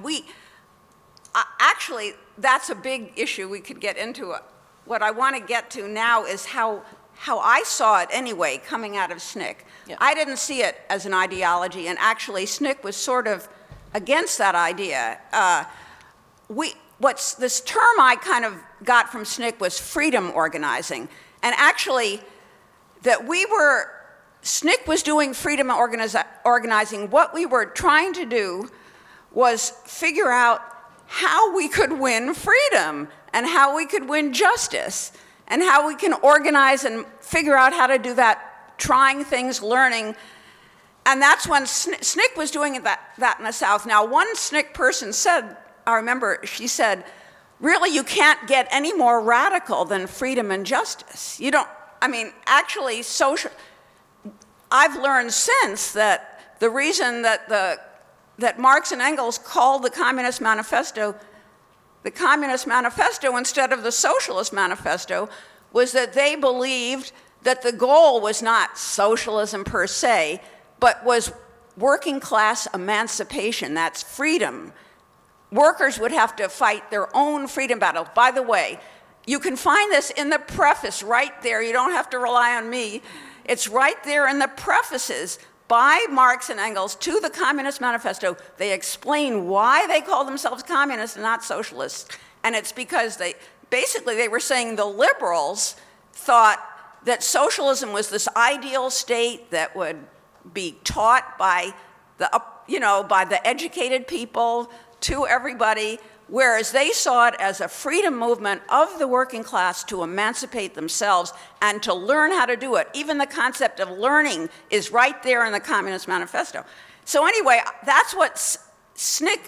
Actually, that's a big issue we could get into. What I want to get to now is how I saw it anyway, coming out of SNCC. Yeah. I didn't see it as an ideology, and actually SNCC was sort of against that idea. This term I kind of got from SNCC was freedom organizing, and actually that SNCC was doing freedom organizing. What we were trying to do was figure out how we could win freedom and how we could win justice and how we can organize and figure out how to do that, trying things, learning. And that's when SNCC was doing that in the South. Now, one SNCC person said, I remember, she said, really, you can't get any more radical than freedom and justice. You don't, I mean, actually, I've learned since that the reason that Marx and Engels called the Communist Manifesto instead of the Socialist Manifesto was that they believed that the goal was not socialism per se, but was working class emancipation, that's freedom. Workers would have to fight their own freedom battle. By the way, you can find this in the preface right there. You don't have to rely on me. It's right there in the prefaces by Marx and Engels to the Communist Manifesto. They explain why they call themselves communists and not socialists. And it's because they were saying the liberals thought that socialism was this ideal state that would be taught by the educated people to everybody, whereas they saw it as a freedom movement of the working class to emancipate themselves and to learn how to do it. Even the concept of learning is right there in the Communist Manifesto. So anyway, that's what SNCC,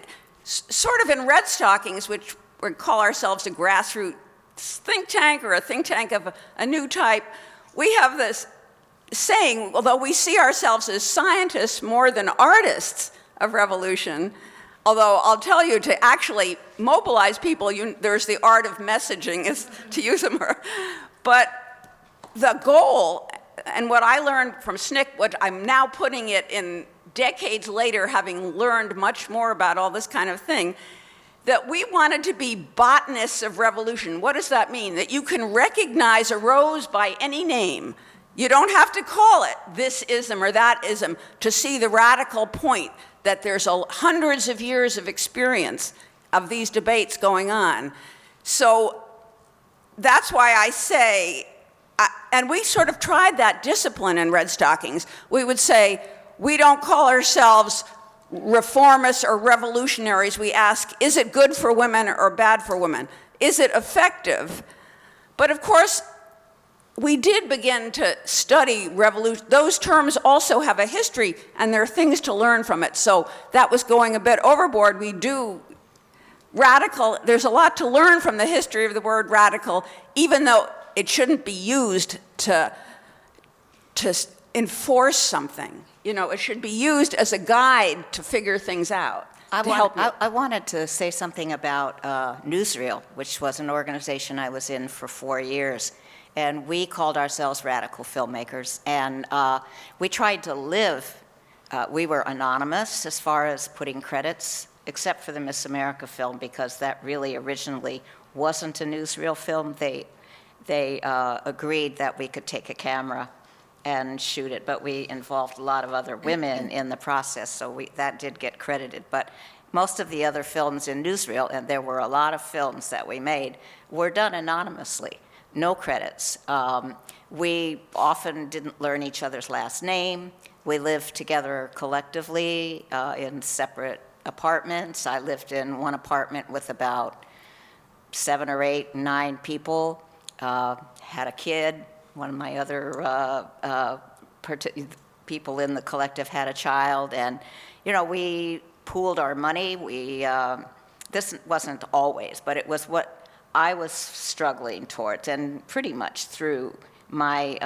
sort of in Red Stockings, which we call ourselves a grassroots think tank or a think tank of a new type, we have this saying, although we see ourselves as scientists more than artists of revolution, although I'll tell you, to actually mobilize people, there's the art of messaging, is to use a word. But the goal, and what I learned from SNCC, what I'm now putting it in decades later, having learned much more about all this kind of thing, that we wanted to be botanists of revolution. What does that mean? That you can recognize a rose by any name. You don't have to call it this ism or that ism to see the radical point that there's hundreds of years of experience of these debates going on. So that's why I say, and we sort of tried that discipline in Red Stockings. We would say, we don't call ourselves reformists or revolutionaries. We ask, is it good for women or bad for women? Is it effective? But of course, we did begin to study revolution. Those terms also have a history, and there are things to learn from it. So that was going a bit overboard. We do radical, there's a lot to learn from the history of the word radical, even though it shouldn't be used to enforce something. You know, it should be used as a guide to figure things out. I wanted to say something about Newsreel, which was an organization I was in for 4 years. And we called ourselves radical filmmakers. And we tried to live, we were anonymous as far as putting credits, except for the Miss America film, because that really originally wasn't a newsreel film. They agreed that we could take a camera and shoot it, but we involved a lot of other women in the process, so that did get credited. But most of the other films in newsreel, and there were a lot of films that we made, were done anonymously. No credits. We often didn't learn each other's last name. We lived together collectively in separate apartments. I lived in one apartment with about 7 or 8, 9 people, had a kid. One of my other people in the collective had a child, and you know, we pooled our money. This wasn't always, but it was what I was struggling towards, and pretty much through my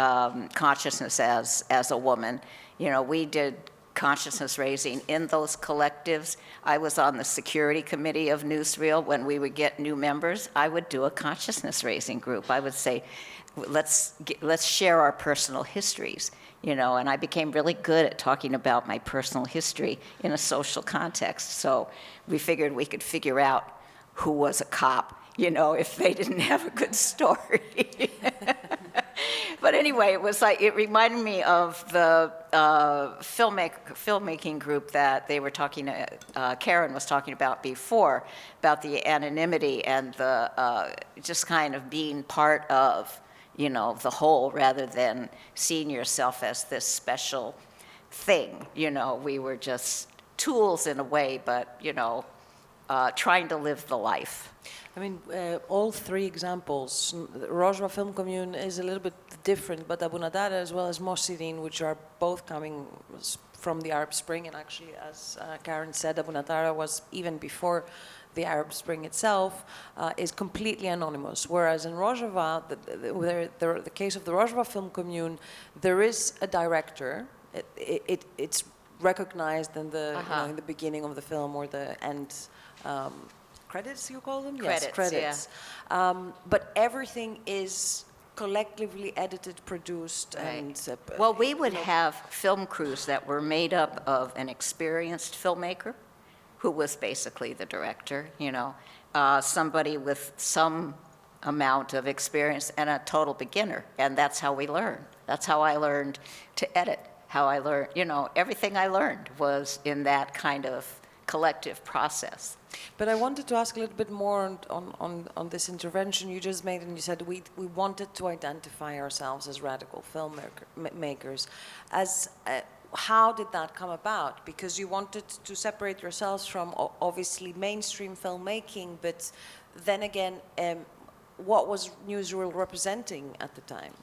consciousness as a woman. You know, we did consciousness raising in those collectives. I was on the security committee of Newsreel. When we would get new members, I would do a consciousness raising group. I would say, let's share our personal histories, you know, and I became really good at talking about my personal history in a social context. So we figured we could figure out who was a cop, you know, if they didn't have a good story. But anyway, it was like, it reminded me of the filmmaking group that they were talking, Karen was talking about before, about the anonymity and the just kind of being part of, you know, the whole, rather than seeing yourself as this special thing. You know, we were just tools in a way, but, you know, trying to live the life. I mean, all 3 examples, Rojava Film Commune is a little bit different, but Abu Nadara as well as Mosirin, which are both coming from the Arab Spring, and actually, as Karen said, Abu Nadara was even before the Arab Spring itself, is completely anonymous. Whereas in Rojava, the case of the Rojava Film Commune, there is a director. It's recognized in the, you know, in the beginning of the film or the end. Credits, you call them? Credits, yes, credits. Yeah. But everything is collectively edited, produced, right. And... well, we would have film crews that were made up of an experienced filmmaker, who was basically the director, you know, somebody with some amount of experience, and a total beginner. And that's how we learned. That's how I learned to edit, how I learned, you know, everything I learned was in that kind of collective process. But I wanted to ask a little bit more on this intervention you just made, and you said we wanted to identify ourselves as radical filmmakers. As how did that come about? Because you wanted to separate yourselves from obviously mainstream filmmaking, but then again, what was Newsreel representing at the time?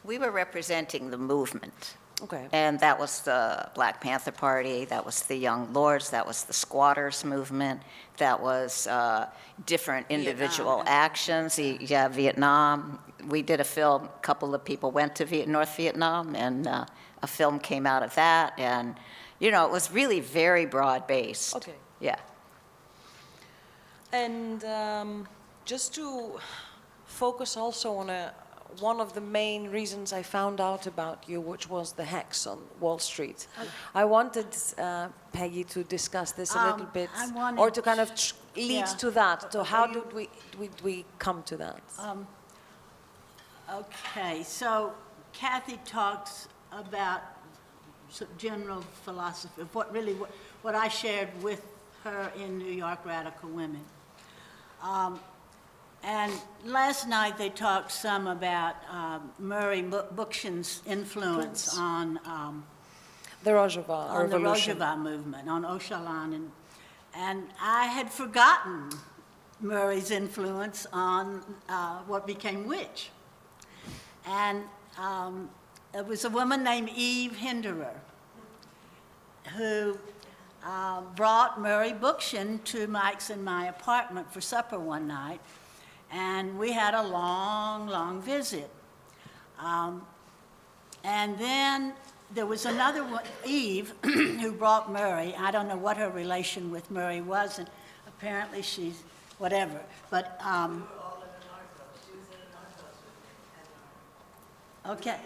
We were representing the movement. Okay. And that was the Black Panther Party, that was the Young Lords, that was the Squatters movement, that was different individual actions. Yeah, Vietnam. We did a film, a couple of people went to North Vietnam, and a film came out of that. And, you know, it was really very broad-based. Okay. Yeah. And just to focus also on one of the main reasons I found out about you, which was the hex on Wall Street. I wanted Peggy to discuss this a little bit, or to kind of lead to that. So how did we come to that? Okay, so Kathy talks about general philosophy of what I shared with her in New York Radical Women. And last night they talked some about Murray Bookchin's influence on the Rojava Revolution. The Rojava movement, on Öcalan, and I had forgotten Murray's influence on what became Witch. And it was a woman named Eve Hinderer who brought Murray Bookchin to Mike's and my apartment for supper one night. And we had a long, long visit. And then there was another one, Eve, who brought Murray. I don't know what her relation with Murray was, and apparently she's whatever. But, okay.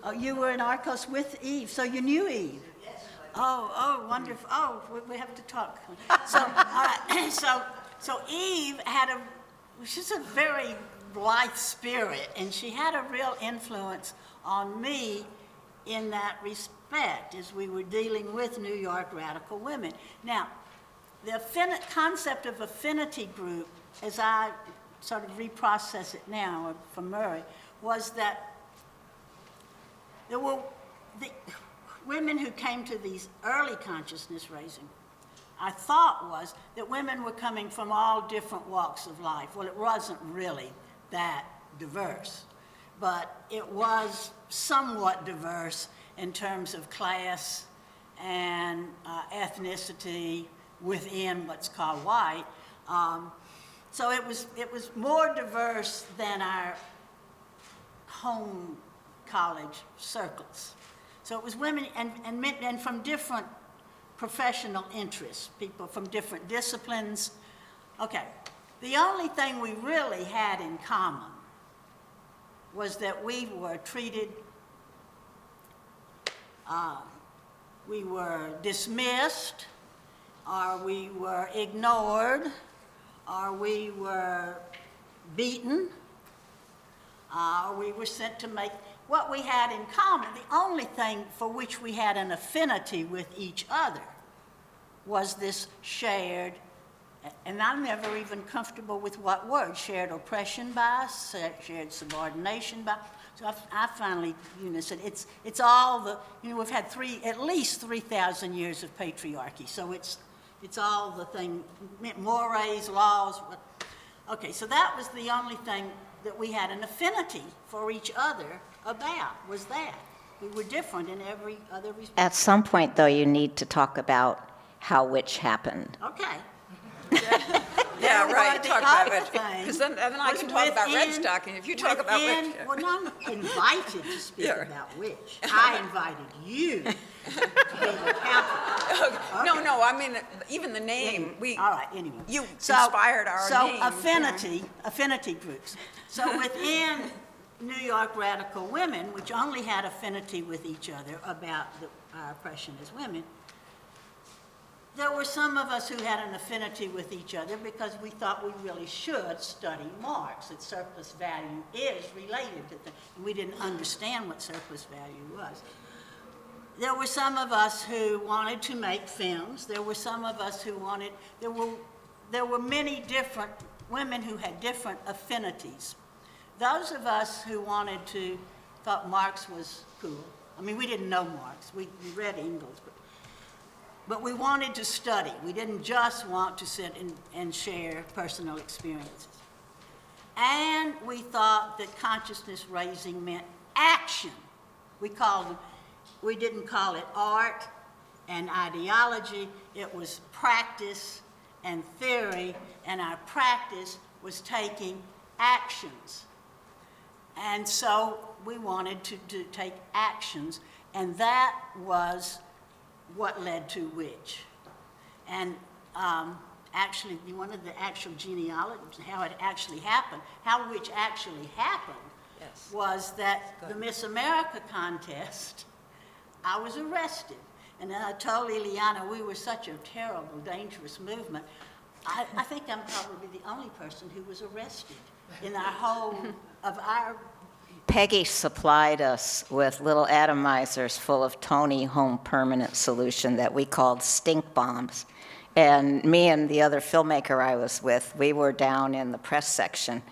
Oh, you were in Arcos with Eve, so you knew Eve? Yes. Oh, wonderful. Oh, we have to talk. So, all right. So Eve had she's a very blithe spirit, and she had a real influence on me in that respect as we were dealing with New York Radical Women. Now, the concept of affinity group, as I sort of reprocess it now from Murray, was that there were the women who came to these early consciousness raising. I thought was that women were coming from all different walks of life. Well, it wasn't really that diverse, but it was somewhat diverse in terms of class and ethnicity within what's called white. So it was more diverse than our home college circles. So it was women and from different professional interests, people from different disciplines. Okay, the only thing we really had in common was that we were treated, we were dismissed, or we were ignored, or we were beaten, or we were sent to make. What we had in common, the only thing for which we had an affinity with each other was this shared, and I'm never even comfortable with what word, shared oppression bias, shared subordination bias. So I finally, said it's all the, we've had at least 3,000 years of patriarchy. So it's all the thing, mores, laws. Okay, so that was the only thing that we had an affinity for each other about, was that. We were different in every other respect. At some point, though, you need to talk about how Witch happened. Okay. Yeah, right, talk about it. Thing Because then I can talk about red stocking. If you talk about Witch. Well, no, I'm invited to speak about Witch. I invited you to be the counter. Okay. No, I mean, even the name. All right, anyway. You inspired our name. So affinity groups. So within New York Radical Women, which only had affinity with each other about our oppression as women, there were some of us who had an affinity with each other because we thought we really should study Marx, that surplus value is related to things. We didn't understand what surplus value was. There were some of us who wanted to make films. There were some of us who wanted, there were many different women who had different affinities. Those of us who thought Marx was cool, I mean, we didn't know Marx. We read Engels, but we wanted to study. We didn't just want to sit and share personal experiences. And we thought that consciousness raising meant action. We didn't call it art and ideology. It was practice and theory, and our practice was taking actions. And so we wanted to take actions, and that was what led to which. And actually, one of the actual genealogies, how it actually happened, how which actually happened, was that the Miss America contest, I was arrested. And I told Ileana we were such a terrible, dangerous movement. I think I'm probably the only person who was arrested in our whole, of our... Peggy supplied us with little atomizers full of Tony home permanent solution that we called stink bombs. And me and the other filmmaker I was with, we were down in the press section,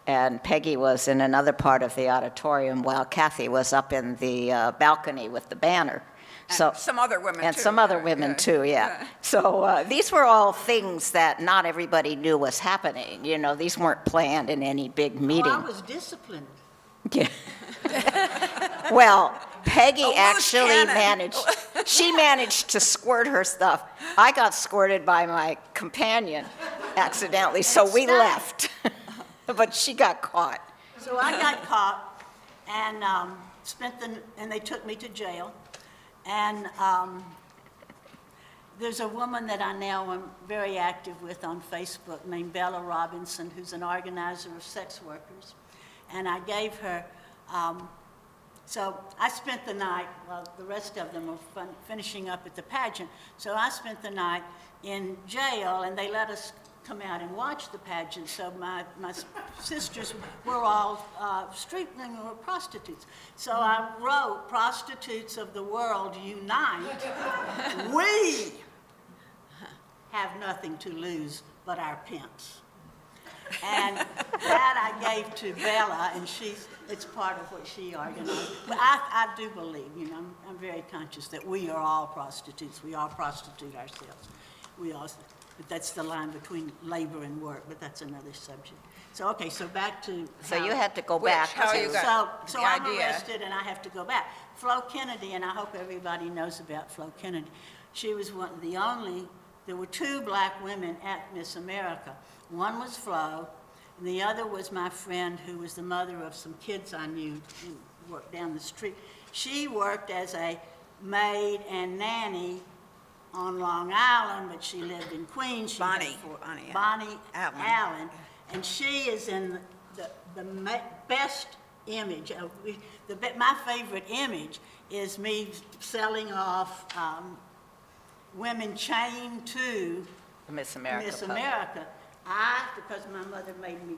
and Peggy was in another part of the auditorium while Kathy was up in the balcony with the banner. And some other women, and too. some other women, too, yeah. So these were all things that not everybody knew was happening. You know, these weren't planned in any big meeting. Oh, I was disciplined. Yeah. Well, Peggy Cannon. she managed to squirt her stuff. I got squirted by my companion accidentally, so we left. But she got caught. So I got caught and and they took me to jail. And there's a woman that I now am very active with on Facebook named Bella Robinson, who's an organizer of sex workers. And I gave her, so I spent the night, while the rest of them were finishing up at the pageant, so I spent the night in jail, and they let us come out and watch the pageant. So my sisters were all were prostitutes. So I wrote, "Prostitutes of the world unite. We have nothing to lose but our pimps." And that I gave to Bella, and it's part of what she organized. But I do believe, you know, I'm very conscious that we are all prostitutes. We all prostitute ourselves. But that's the line between labor and work, but that's another subject. So, okay, so back to... So you had to go back. How you got So the I'm idea. arrested, and I have to go back. Flo Kennedy, and I hope everybody knows about Flo Kennedy. She was one of the only... There were two black women at Miss America. One was Flo, and the other was my friend who was the mother of some kids I knew and worked down the street. She worked as a maid and nanny on Long Island, but she lived in Queens. Bonnie Allen. And she is in the best image. My favorite image is me selling off women chained to Miss America. Because my mother made me,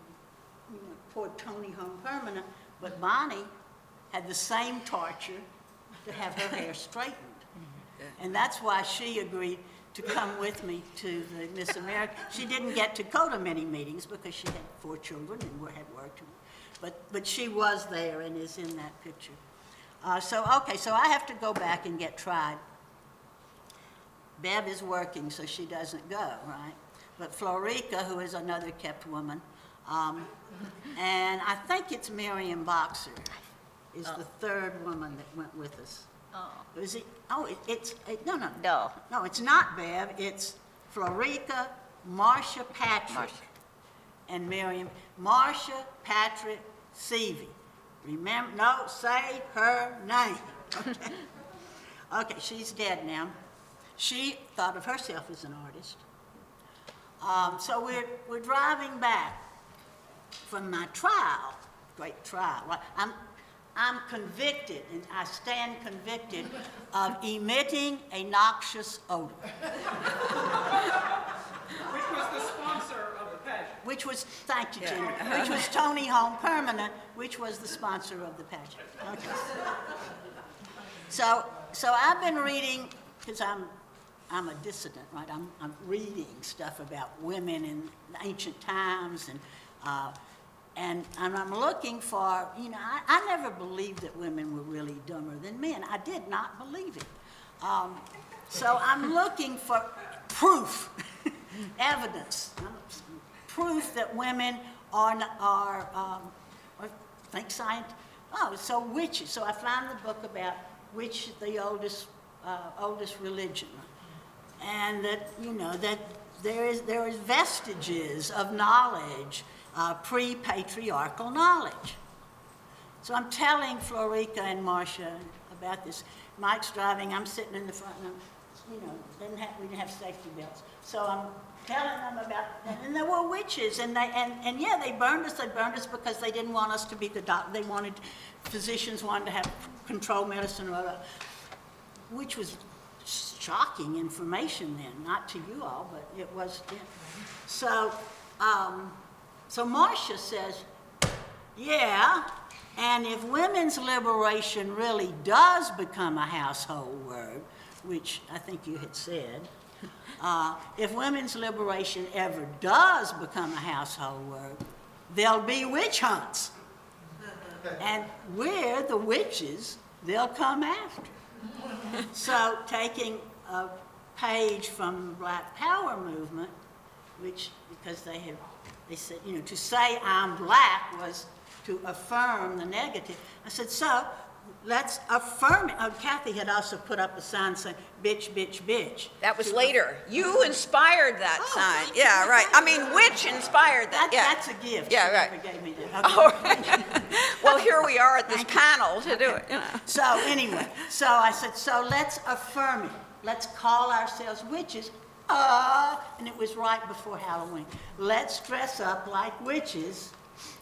you know, poor Tony home permanent, but Bonnie had the same torture to have her hair straightened. And that's why she agreed to come with me to the Miss America. She didn't get to go to many meetings because she had 4 children and had worked. But she was there and is in that picture. So I have to go back and get tried. Bev is working, so she doesn't go, right? But Florica, who is another kept woman, and I think it's Miriam Boxer, is the third woman that went with us. Is it? No, it's not Bev. It's Florica, Marcia Patrick, and Miriam. Marcia Patrick Seavey. Remember? No, say her name. Okay. Okay, she's dead now. She thought of herself as an artist. So we're driving back from my trial, great trial. I'm convicted, and I stand convicted of emitting a noxious odor. Which was the sponsor of the pageant. Thank you, Jimmy, which was Tony Home Permanent, which was the sponsor of the pageant. Okay. So I've been reading, because I'm a dissident, right? I'm reading stuff about women in ancient times and And I'm looking for, you know, I never believed that women were really dumber than men. I did not believe it. So I'm looking for proof, evidence, proof that women so witches. So I found the book about which the oldest religion, and that, you know, that there is vestiges of knowledge, pre-patriarchal knowledge. So I'm telling Florica and Marcia about this. Mike's driving, I'm sitting in the front, and we didn't have safety belts. So I'm telling them about, and there were witches, and yeah, they burned us because they didn't want us to be the doctor. They wanted, physicians wanted to have control medicine or whatever, which was shocking information then, not to you all, but it was then. So Marcia says, yeah, and if women's liberation really does become a household word, which I think you had said, if women's liberation ever does become a household word, there'll be witch hunts. And we're the witches they'll come after. So taking a page from the Black Power movement, which, because they said, you know, to say I'm black was to affirm the negative. I said, so let's affirm it. Oh, Kathy had also put up a sign saying, bitch, bitch, bitch. That was later. You inspired that sign. Yeah, right. I mean, which inspired that? Yeah. That's a gift. Yeah, She right. never gave me that. Oh, right. Well, here we are at this panel to do it. You know. So anyway, so I said, so let's affirm it. Let's call ourselves witches. And it was right before Halloween. Let's dress up like witches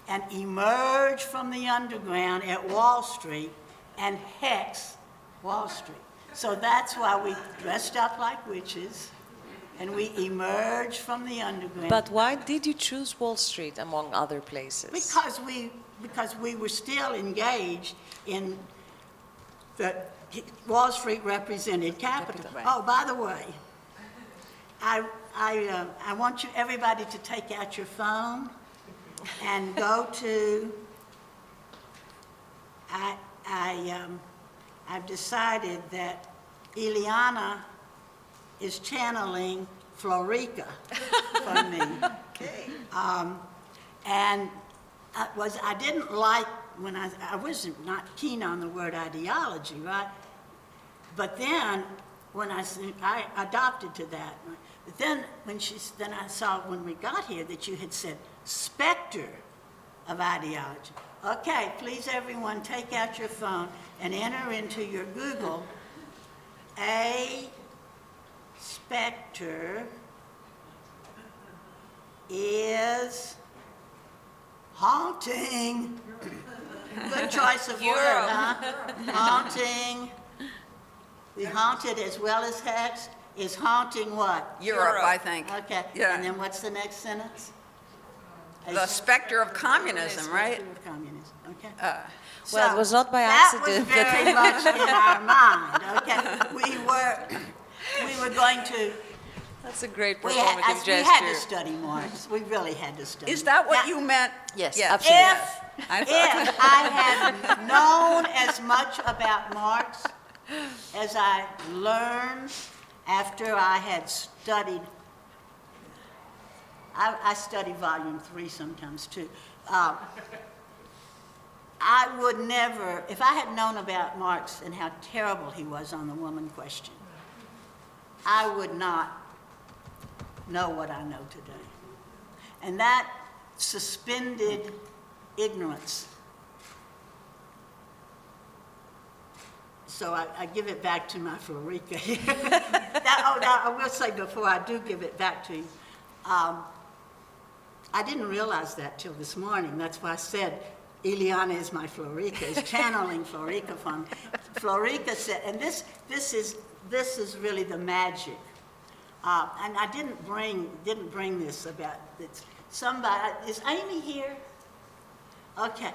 and emerge from the underground at Wall Street and hex Wall Street. So that's why we dressed up like witches and we emerged from the underground. But why did you choose Wall Street among other places? Because we were still engaged in the Wall Street represented capital. Right. Oh, by the way, I want everybody to take out your phone and go to. I've decided that Ileana is channeling Florica for me. Okay. And I didn't like when I wasn't not keen on the word ideology, right? But then when I adopted to that. But then then I saw when we got here that you had said Specter of ideology. Okay, please everyone take out your phone and enter into your Google a specter is haunting. Good choice of word, huh? Haunting. The haunted as well as hexed is haunting what? Europe, I think. Okay. Yeah. And then what's the next sentence? The specter of communism, right? Specter of communism. Okay. Well, it was not by that accident was very much in our mind. Okay. We were going to. That's a great We performative had gesture. to study Marx. We really had to study. Is that what Now, you meant? Yes, Yeah. absolutely. If I had known as much about Marx as I learned after I had studied, I study volume 3 sometimes too. I would never, if I had known about Marx and how terrible he was on the woman question, I would not know what I know today. And that suspended ignorance. So I give it back to my Florica here. I will say before I do give it back to you, I didn't realize that till this morning. That's why I said Ileana is my Florica, is channeling Florica from. Florica said, and this is really the magic. And I didn't bring this about this. Somebody, is Amy here? Okay.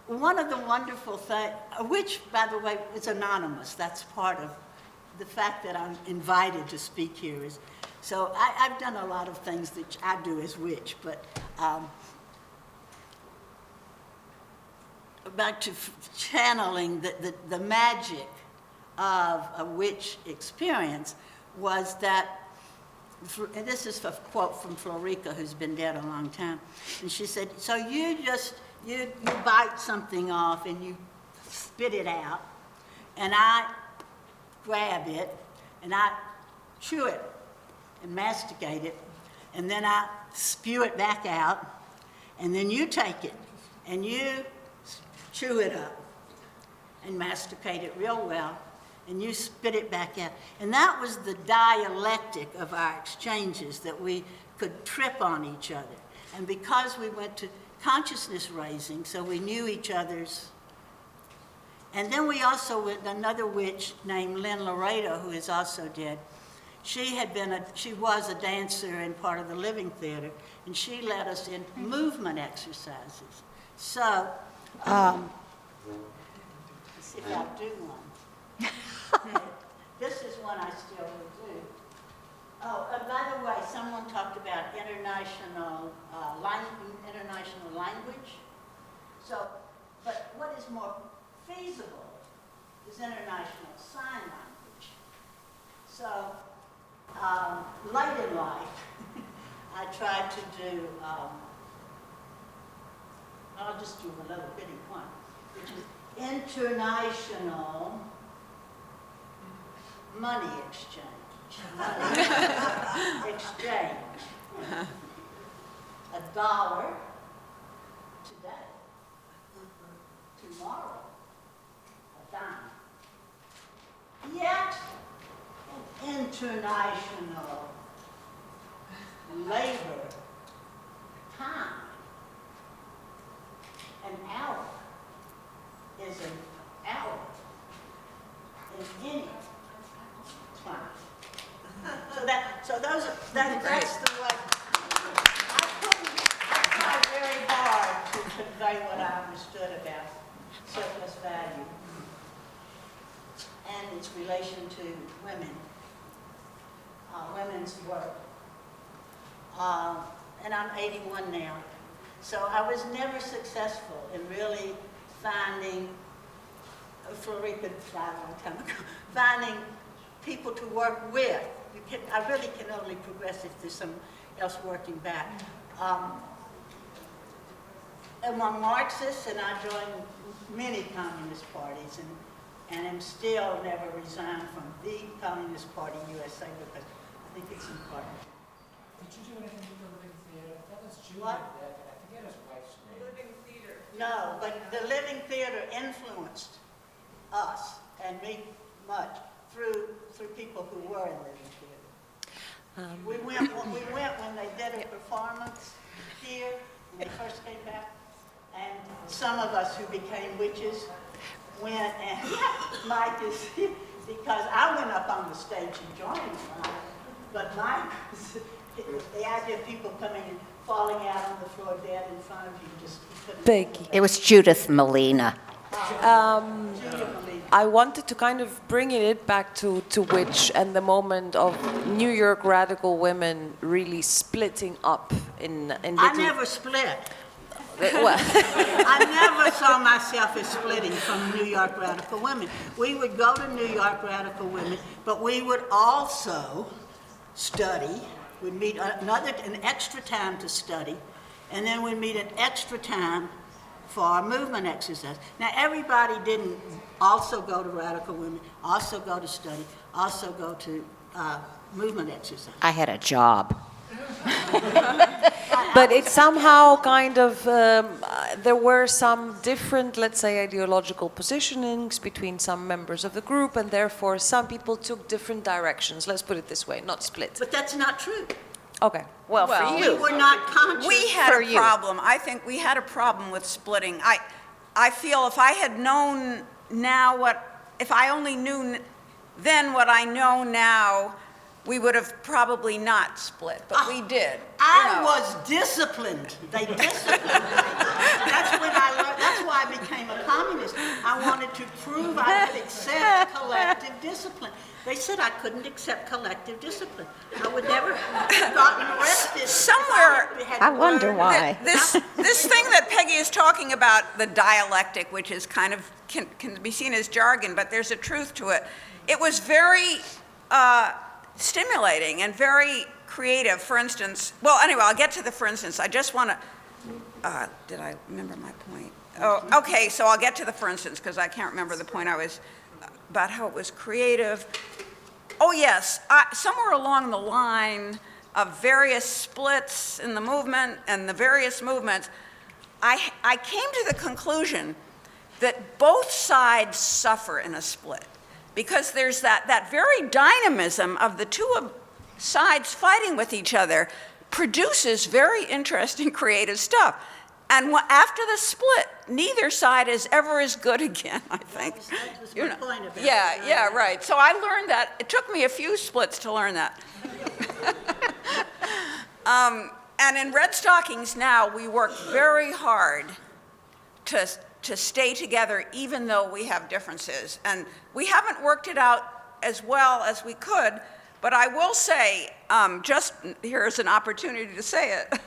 One of the wonderful things, which, by the way, is anonymous. That's part of the fact that I'm invited to speak here. Is so I've done a lot of things that I do as witch, but channeling the magic of a witch experience was that, and this is a quote from Florica, who's been dead a long time, and she said, so you bite something off and you spit it out, and I grab it and I chew it and masticate it, and then I spew it back out, and then you take it and you chew it up and masticate it real well, and you spit it back out. And that was the dialectic of our exchanges, that we could trip on each other. And because we went to consciousness raising, so we knew each other's. And then we also, with another witch named Lynn Laredo, who is also dead, she was a dancer and part of the Living Theater, and she led us in movement exercises. So, if I do one. This is one I still will do. Oh, by the way, someone talked about international language. So, but what is more feasible is international sign language. So, late in life, I tried to do, I'll just do another bitty one, which is international money exchange. Exchange. $1 today. Tomorrow, a dime. Yet, an international labor time. An hour is an hour in any time. That's the way. I tried very hard to convey what I understood about surplus value and its relation to women, women's work. And I'm 81 now. So I was never successful in really finding, Florica died a long time ago, finding people to work with. I really can only progress if there's someone else working back. Among Marxists, and I joined many communist parties, and am still never resigned from the Communist Party USA because I think it's important. Did you do anything with the Living Theater? That was Julia What? that, I forget his wife's name. Living theater. No, but the Living Theater influenced us and me much through people who were in Living Theater. We went when they did a performance here, when they first came back, and some of us who became witches went, and Mike is, because I went up on the stage and joined Mike, but Mike was, the idea of people coming and falling out on the floor dead in front of you, just couldn't. Becky. It was Judith Molina. I wanted to kind of bring it back to witch and the moment of New York radical women really splitting up in little... I never split. Well, I never saw myself as splitting from New York radical women. We would go to New York radical women, but we would also study. We'd meet an extra time to study, and then we'd meet an extra time for our movement exercise. Now, everybody didn't also go to radical women, also go to study, also go to movement exercise. I had a job. but it somehow kind of, there were some different, let's say, ideological positionings between some members of the group, and therefore some people took different directions. Let's put it this way, not split. But that's not true. Okay. Well, for you. We were not conscious. We had a problem. I think we had a problem with splitting. I feel if I had known now if I only knew then what I know now we would have probably not split, but we did. I was disciplined. They disciplined me. That's when I learned, that's why I became a communist. I wanted to prove I could accept collective discipline. They said I couldn't accept collective discipline. I would never have gotten arrested. Somewhere, I wonder why. This thing that Peggy is talking about, the dialectic, which is kind of, can be seen as jargon, but there's a truth to it. It was very stimulating and very creative. For instance, well, anyway, I'll get to the for instance. I just want to, did I remember my point? Oh, okay, so I'll get to the for instance, because I can't remember the point I was, about how it was creative. Oh yes, somewhere along the line of various splits in the movement and the various movements, I came to the conclusion that both sides suffer in a split, because there's that very dynamism of the two sides fighting with each other produces very interesting creative stuff. And after the split, neither side is ever as good again, I think. That was my point about Yeah, right. So I learned that. It took me a few splits to learn that. And in Red Stockings now, we work very hard to stay together even though we have differences. And we haven't worked it out as well as we could, but I will say, just here's an opportunity to say it.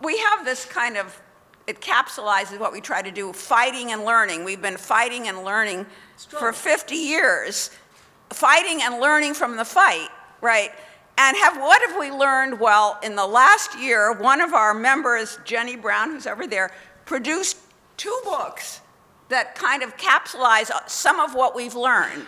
We have this kind of, it capsulizes what we try to do, fighting and learning. We've been fighting and learning for 50 years, fighting and learning from the fight, right? And what have we learned? Well, in the last year, one of our members, Jenny Brown, who's over there, produced 2 books that kind of capsulize some of what we've learned.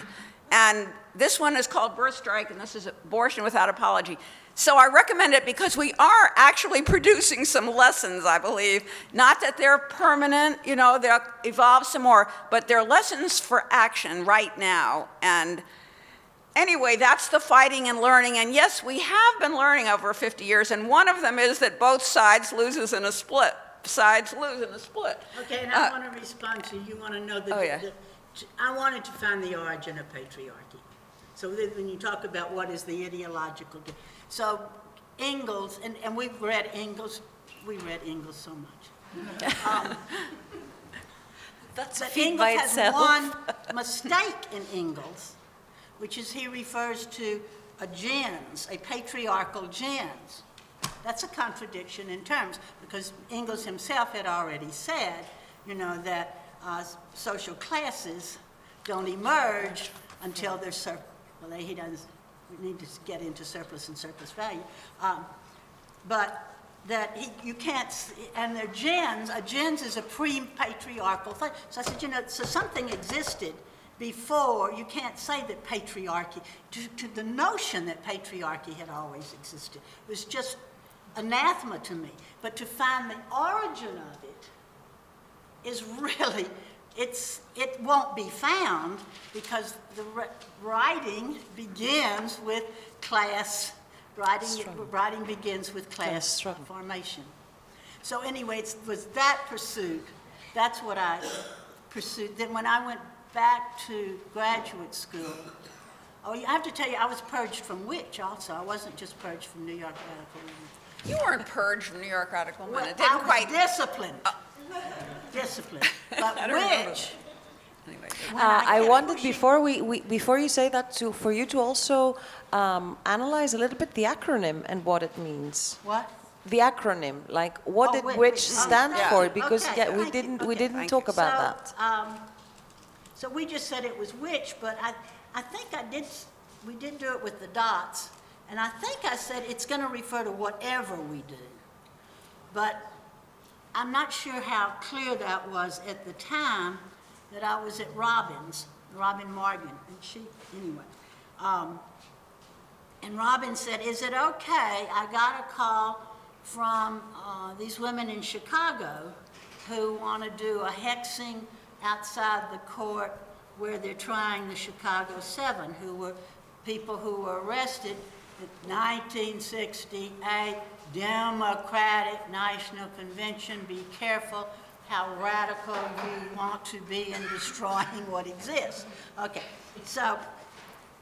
And this one is called Birth Strike, and this is Abortion Without Apology. So I recommend it because we are actually producing some lessons, I believe. Not that they're permanent, you know, they'll evolve some more, but they're lessons for action right now. And anyway, that's the fighting and learning. And yes, we have been learning over 50 years, and one of them is that both sides loses in a split. Sides lose in a split. Okay, and I want to respond to you. Want to know I wanted to find the origin of patriarchy. So when you talk about what is the ideological, so Engels, and we've read Engels, we read Engels so much. That's a But feat Engels by has itself. one mistake in Engels, which is he refers to a gens, a patriarchal gens. That's a contradiction in terms, because Engels himself had already said, you know, that social classes don't emerge until they're well, he doesn't. We need to get into surplus and surplus value, but that you can't. And they're gens. A gens is a pre-patriarchal thing. So I said, you know, so something existed before. You can't say that patriarchy. To the notion that patriarchy had always existed was just anathema to me. But to find the origin of it is really, it won't be found, because the writing begins with class, writing begins with class formation. So anyway, it was that pursuit. That's what I pursued. Then when I went back to graduate school, oh, I have to tell you, I was purged from which also. I wasn't just purged from New York Radical Women. You weren't purged from New York Radical Women. It I didn't was quite. disciplined. Discipline. But which? Anyway, I wanted before you say that for you to also analyze a little bit the acronym and what it means. What? The acronym, like what did which stand for? Because we didn't talk about that. So we just said it was which, but I think we did do it with the dots, and I think I said it's going to refer to whatever we do. But I'm not sure how clear that was at the time that I was at Robin Morgan, and anyway. And Robin said, is it okay? I got a call from these women in Chicago who want to do a hexing outside the court where they're trying the Chicago 7, who were people who were arrested in 1968, Democratic National Convention. Be careful how radical you want to be in destroying what exists. Okay, so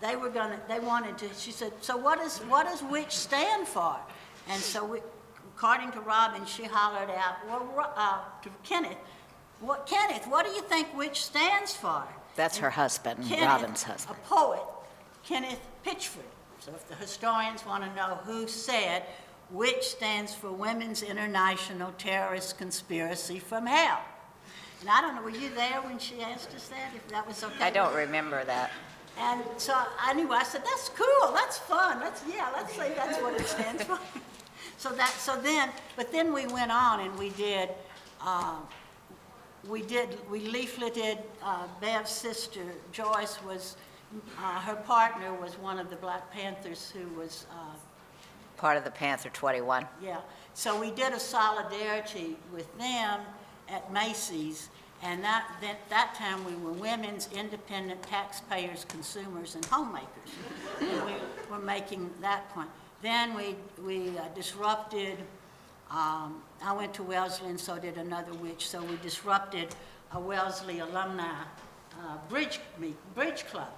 they wanted to, she said, so what does which stand for? And so according to Robin, she hollered out, well, to Kenneth, what do you think which stands for? That's her husband, Kenneth, Robin's husband. A poet, Kenneth Pitchford. So if the historians want to know who said which stands for Women's International Terrorist Conspiracy from Hell. And I don't know, were you there when she asked us that, if that was okay? I don't remember that. And so anyway, I said, that's cool, that's fun, let's say that's what it stands for. But then we went on and we leafleted, Bev's sister, Joyce, was, her partner was one of the Black Panthers who was, Part of the Panther 21. yeah. So we did a solidarity with them at Macy's, and that time we were women's independent taxpayers, consumers, and homemakers. And we were making that point. Then we disrupted, I went to Wellesley and so did another witch, so we disrupted a Wellesley alumni bridge club.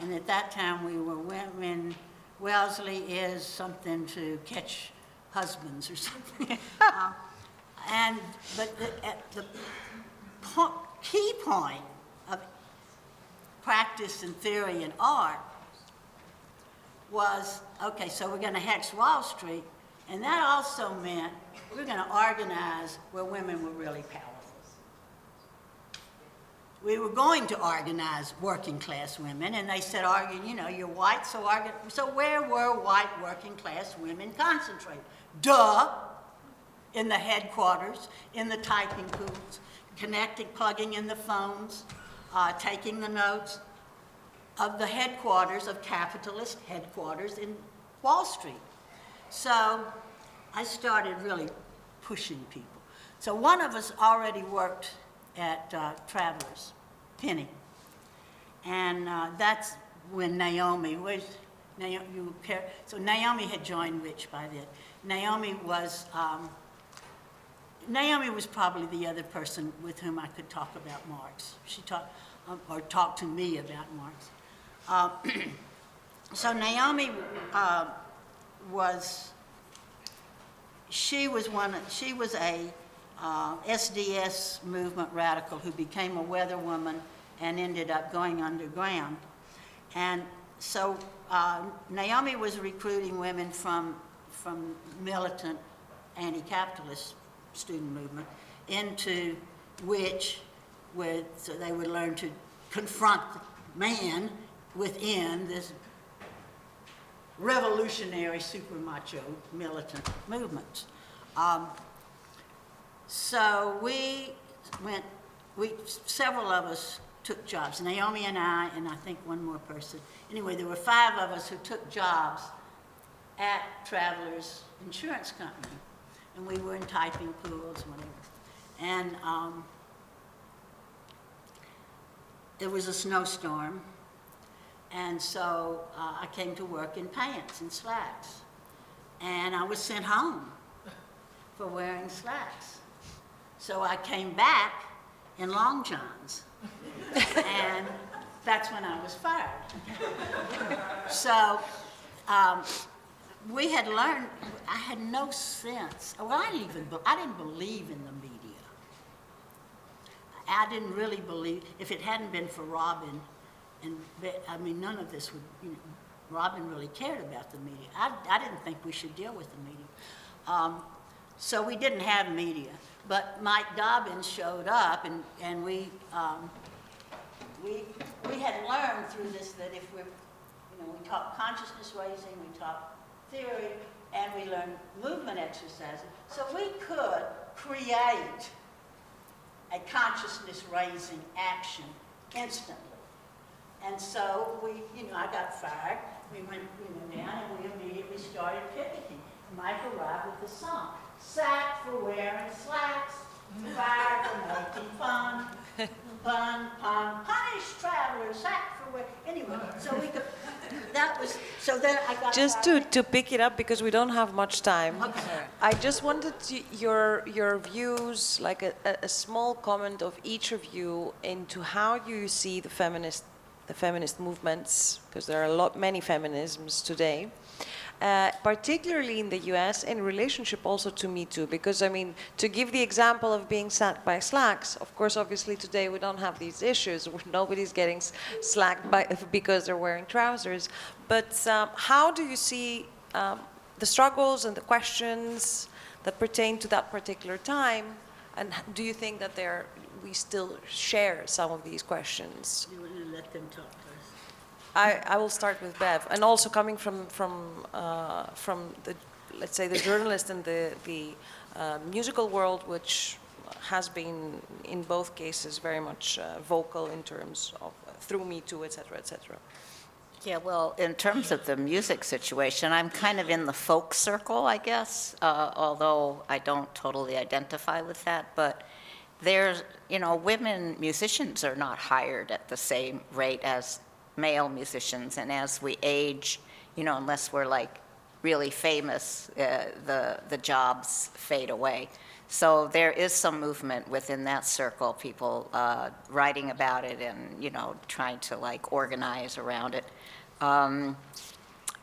And at that time we were women, Wellesley is something to catch husbands or something. But the key point of practice and theory and art was, okay, so we're going to hex Wall Street, and that also meant we're going to organize where women were really powerful. We were going to organize working class women, and they said, you're white, so where were white working class women concentrated? Duh! In the headquarters, in the typing pools, plugging in the phones, taking the notes of the headquarters, of capitalist headquarters in Wall Street. So I started really pushing people. So one of us already worked at Travelers, Penny. And that's when Naomi was, so Naomi had joined Witch by then. Naomi was probably the other person with whom I could talk about Marx. She talked to me about Marx. So Naomi she was a SDS movement radical who became a weather woman and ended up going underground. And so Naomi was recruiting women from militant anti-capitalist student movement into which so they would learn to confront man within this revolutionary super macho militant movements. So several of us took jobs, Naomi and I think one more person. Anyway, there were 5 of us who took jobs at Travelers Insurance Company, and we were in typing pools, whatever. And there was a snowstorm, and so I came to work in pants and slacks, and I was sent home for wearing slacks. So I came back in long johns, and that's when I was fired. So we had learned, I had no sense, well, I didn't believe in the media. I didn't really believe, if it hadn't been for Robin, none of this would, Robin really cared about the media. I didn't think we should deal with the media. So we didn't have media, but Mike Dobbins showed up, and we had learned through this that if we taught consciousness raising, we taught theory, and we learned movement exercises, so we could create a consciousness raising action instantly. And so I got fired. We went down and we immediately started picketing. Mike arrived with the song, sacked for wearing slacks, fired for making fun, punish travelers, sacked for wearing, anyway, so we could, so then I got Just to pick it up, because we don't have much time. Okay. I just wanted your views, like a small comment of each of you into how you see the feminist the feminist movements, because there are many feminisms today, particularly in the US, in relationship also to Me Too. Because, I mean, to give the example of being slacked by slacks, of course, obviously today we don't have these issues. Nobody's getting slacked because they're wearing trousers. But how do you see the struggles and the questions that pertain to that particular time? And do you think that we still share some of these questions? You let them talk first. I will start with Bev, and also coming from the, let's say, the journalist and the musical world, which has been in both cases very much vocal in terms of through Me Too, et cetera, et cetera. Yeah, well, in terms of the music situation, I'm kind of in the folk circle, I guess, although I don't totally identify with that. But there's, you know, women musicians are not hired at the same rate as male musicians. And as we age, you know, unless we're like really famous, the jobs fade away. So there is some movement within that circle, people writing about it and, you know, trying to like organize around it. I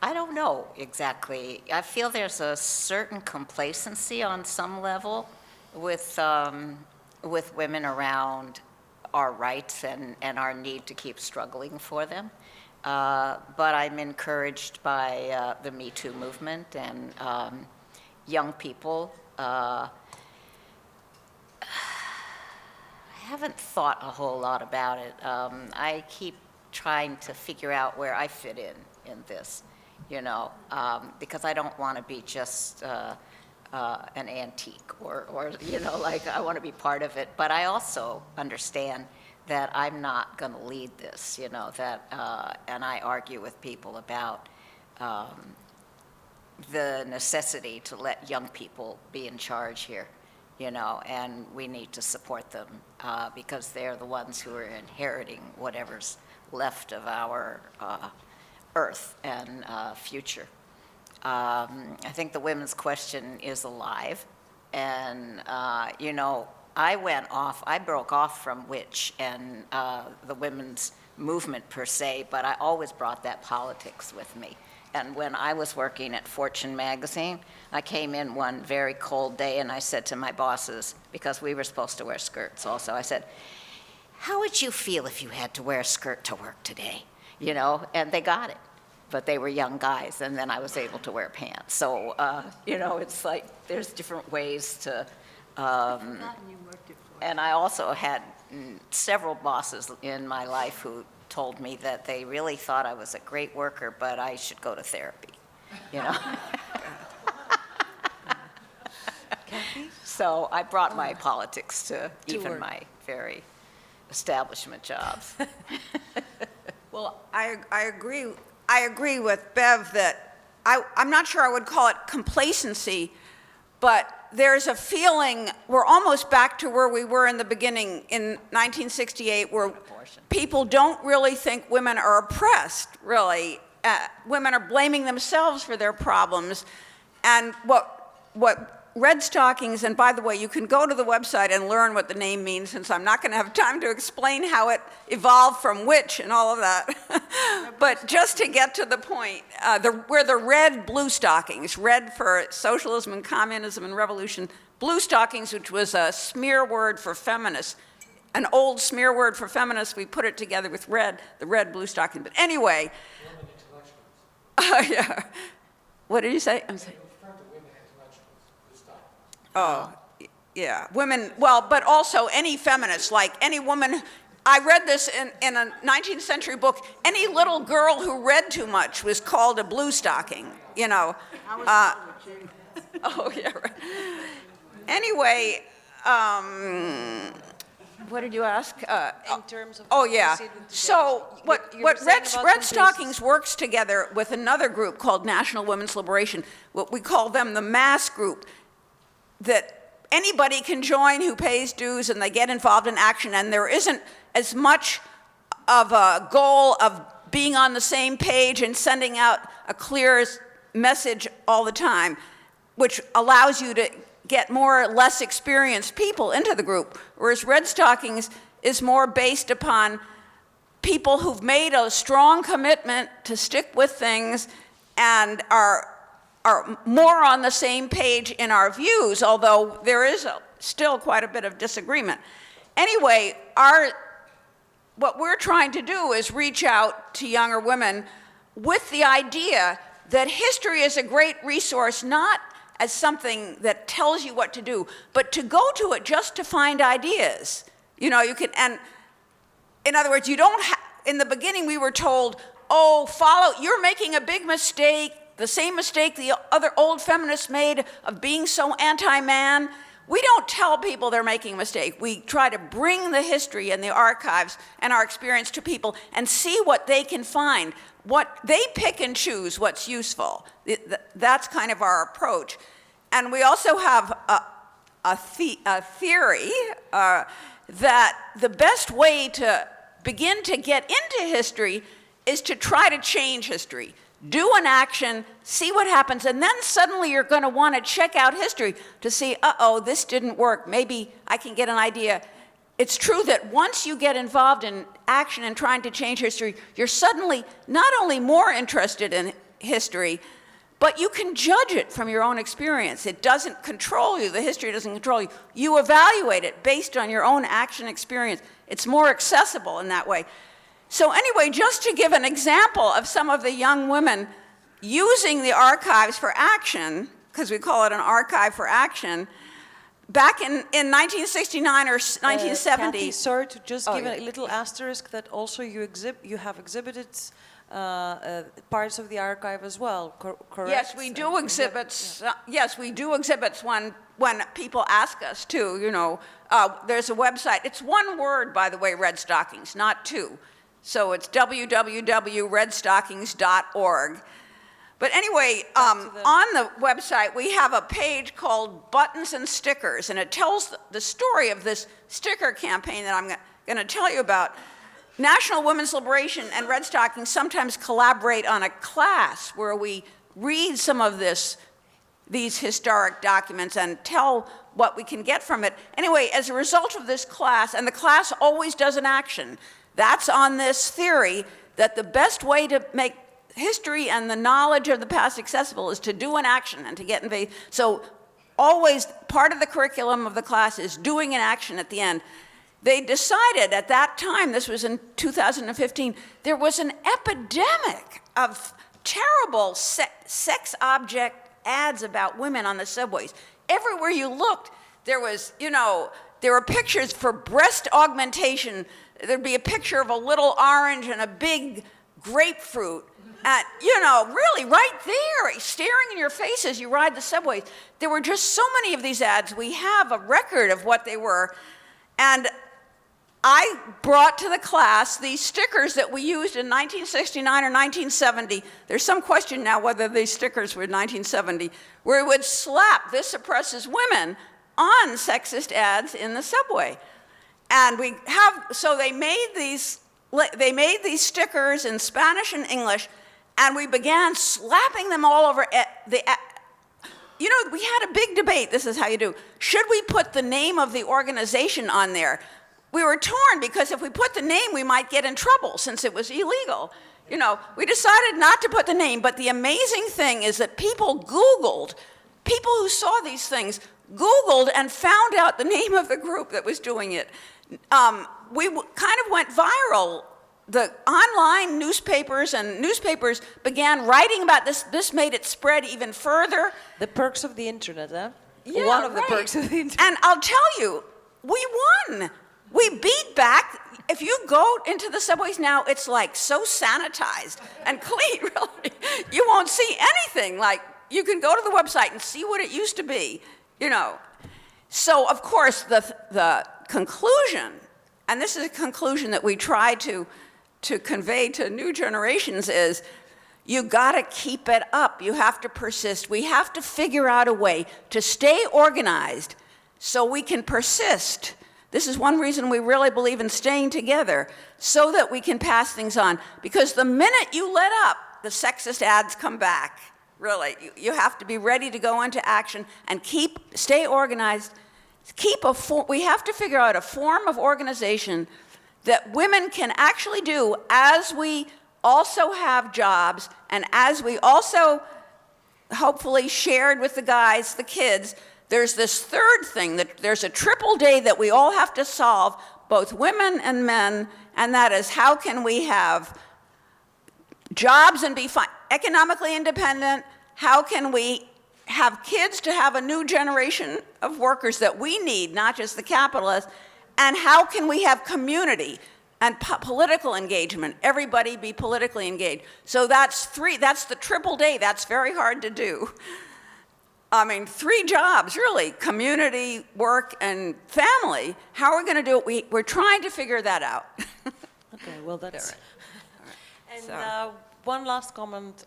don't know exactly. I feel there's a certain complacency on some level with women around our rights and our need to keep struggling for them. But I'm encouraged by the Me Too movement and young people. I haven't thought a whole lot about it. I keep trying to figure out where I fit in this, you know, because I don't want to be just an antique or, you know, like I want to be part of it. But I also understand that I'm not going to lead this, you know, that, and I argue with people about the necessity to let young people be in charge here, you know, and we need to support them because they're the ones who are inheriting whatever's left of our earth and future. I think the women's question is alive, and you know, I broke off from Which and the women's movement per se, but I always brought that politics with me. And when I was working at Fortune magazine, I came in one very cold day and I said to my bosses, because we were supposed to wear skirts also, I said, how would you feel if you had to wear a skirt to work today? You know, and they got it. But they were young guys, and then I was able to wear pants. So, you know, it's like there's different ways to, and I also had several bosses in my life who told me that they really thought I was a great worker, but I should go to therapy, you know? So I brought my politics to even my very establishment jobs. Well, I agree with Bev that I'm not sure I would call it complacency, but there's a feeling we're almost back to where we were in the beginning in 1968, where people don't really think women are oppressed, really. Women are blaming themselves for their problems. And what Red Stockings, and by the way, you can go to the website and learn what the name means, since I'm not going to have time to explain how it evolved from which and all of that. But just to get to the point, we're the red blue stockings, red for socialism and communism and revolution, blue stockings, which was a smear word for feminists, an old smear word for feminists. We put it together with red, the red blue stocking. But anyway, yeah. What did you say? I'm sorry. Oh, yeah, women, well, but also any feminist, like any woman. I read this in a 19th century book. Any little girl who read too much was called a blue stocking, you know. Oh, yeah, right. Anyway, what did you ask? In terms of oh, yeah. So what Red Stockings works together with another group called National Women's Liberation. What we call them the mass group, that anybody can join who pays dues and they get involved in action, and there isn't as much of a goal of being on the same page and sending out a clear message all the time, which allows you to get more or less experienced people into the group, whereas Red Stockings is more based upon people who've made a strong commitment to stick with things and are more on the same page in our views, although there is still quite a bit of disagreement. Anyway, what we're trying to do is reach out to younger women with the idea that history is a great resource, not as something that tells you what to do, but to go to it just to find ideas. You know, you can, and in other words, you don't in the beginning we were told, oh, you're making a big mistake, the same mistake the other old feminists made of being so anti-man. We don't tell people they're making a mistake. We try to bring the history and the archives and our experience to people and see what they can find. What they pick and choose what's useful. That's kind of our approach. And we also have a theory that the best way to begin to get into history is to try to change history. Do an action, see what happens, and then suddenly you're going to want to check out history to see, uh-oh, this didn't work. Maybe I can get an idea. It's true that once you get involved in action and trying to change history, you're suddenly not only more interested in history, but you can judge it from your own experience. It doesn't control you. The history doesn't control you. You evaluate it based on your own action experience. It's more accessible in that way. So anyway, just to give an example of some of the young women using the archives for action, because we call it an archive for action, back in 1969 or 1970. Kathy, sorry to just give a little asterisk that also you have exhibited parts of the archive as well, correct? Yes, we do exhibits. Yes, we do exhibits when people ask us to. You know, there's a website. It's one word, by the way, Red Stockings, not two. So it's www.redstockings.org. But anyway, on the website, we have a page called Buttons and Stickers, and it tells the story of this sticker campaign that I'm going to tell you about. National Women's Liberation and Red Stockings sometimes collaborate on a class where we read some of these historic documents and tell what we can get from it. Anyway, as a result of this class, and the class always does an action, that's on this theory that the best way to make history and the knowledge of the past accessible is to do an action and to get involved. So always part of the curriculum of the class is doing an action at the end. They decided at that time, this was in 2015, there was an epidemic of terrible sex object ads about women on the subways. Everywhere you looked, there was, you know, there were pictures for breast augmentation. There'd be a picture of a little orange and a big grapefruit. You know, really right there, staring in your face as you ride the subways. There were just so many of these ads. We have a record of what they were. And I brought to the class these stickers that we used in 1969 or 1970. There's some question now whether these stickers were 1970, where we would slap "This oppresses women" on sexist ads in the subway. And so they made these stickers in Spanish and English, and we began slapping them all over you know, we had a big debate. This is how you do. Should we put the name of the organization on there? We were torn because if we put the name, we might get in trouble since it was illegal. You know, we decided not to put the name, but the amazing thing is that people who saw these things, Googled and found out the name of the group that was doing it. We kind of went viral. The online newspapers began writing about this. This made it spread even further. The perks of the internet, huh? Yeah, one of the right. perks of the internet. And I'll tell you, we won. We beat back. If you go into the subways now, it's like so sanitized and clean, really. You won't see anything. Like, you can go to the website and see what it used to be, you know. So, of course, the conclusion, and this is a conclusion that we try to convey to new generations, is you gotta keep it up. You have to persist. We have to figure out a way to stay organized so we can persist. This is one reason we really believe in staying together, so that we can pass things on. Because the minute you let up, the sexist ads come back. Really, you have to be ready to go into action and stay organized. We have to figure out a form of organization that women can actually do as we also have jobs and as we also hopefully shared with the guys, the kids. There's this third thing, that there's a triple day that we all have to solve, both women and men, and that is how can we have jobs and be economically independent? How can we have kids to have a new generation of workers that we need, not just the capitalists? And how can we have community and political engagement? Everybody be politically engaged. So that's the triple day. That's very hard to do. I mean, 3 jobs, really, community, work, and family. How are we going to do it? We're trying to figure that out. Okay, well, that's... And So- one last comment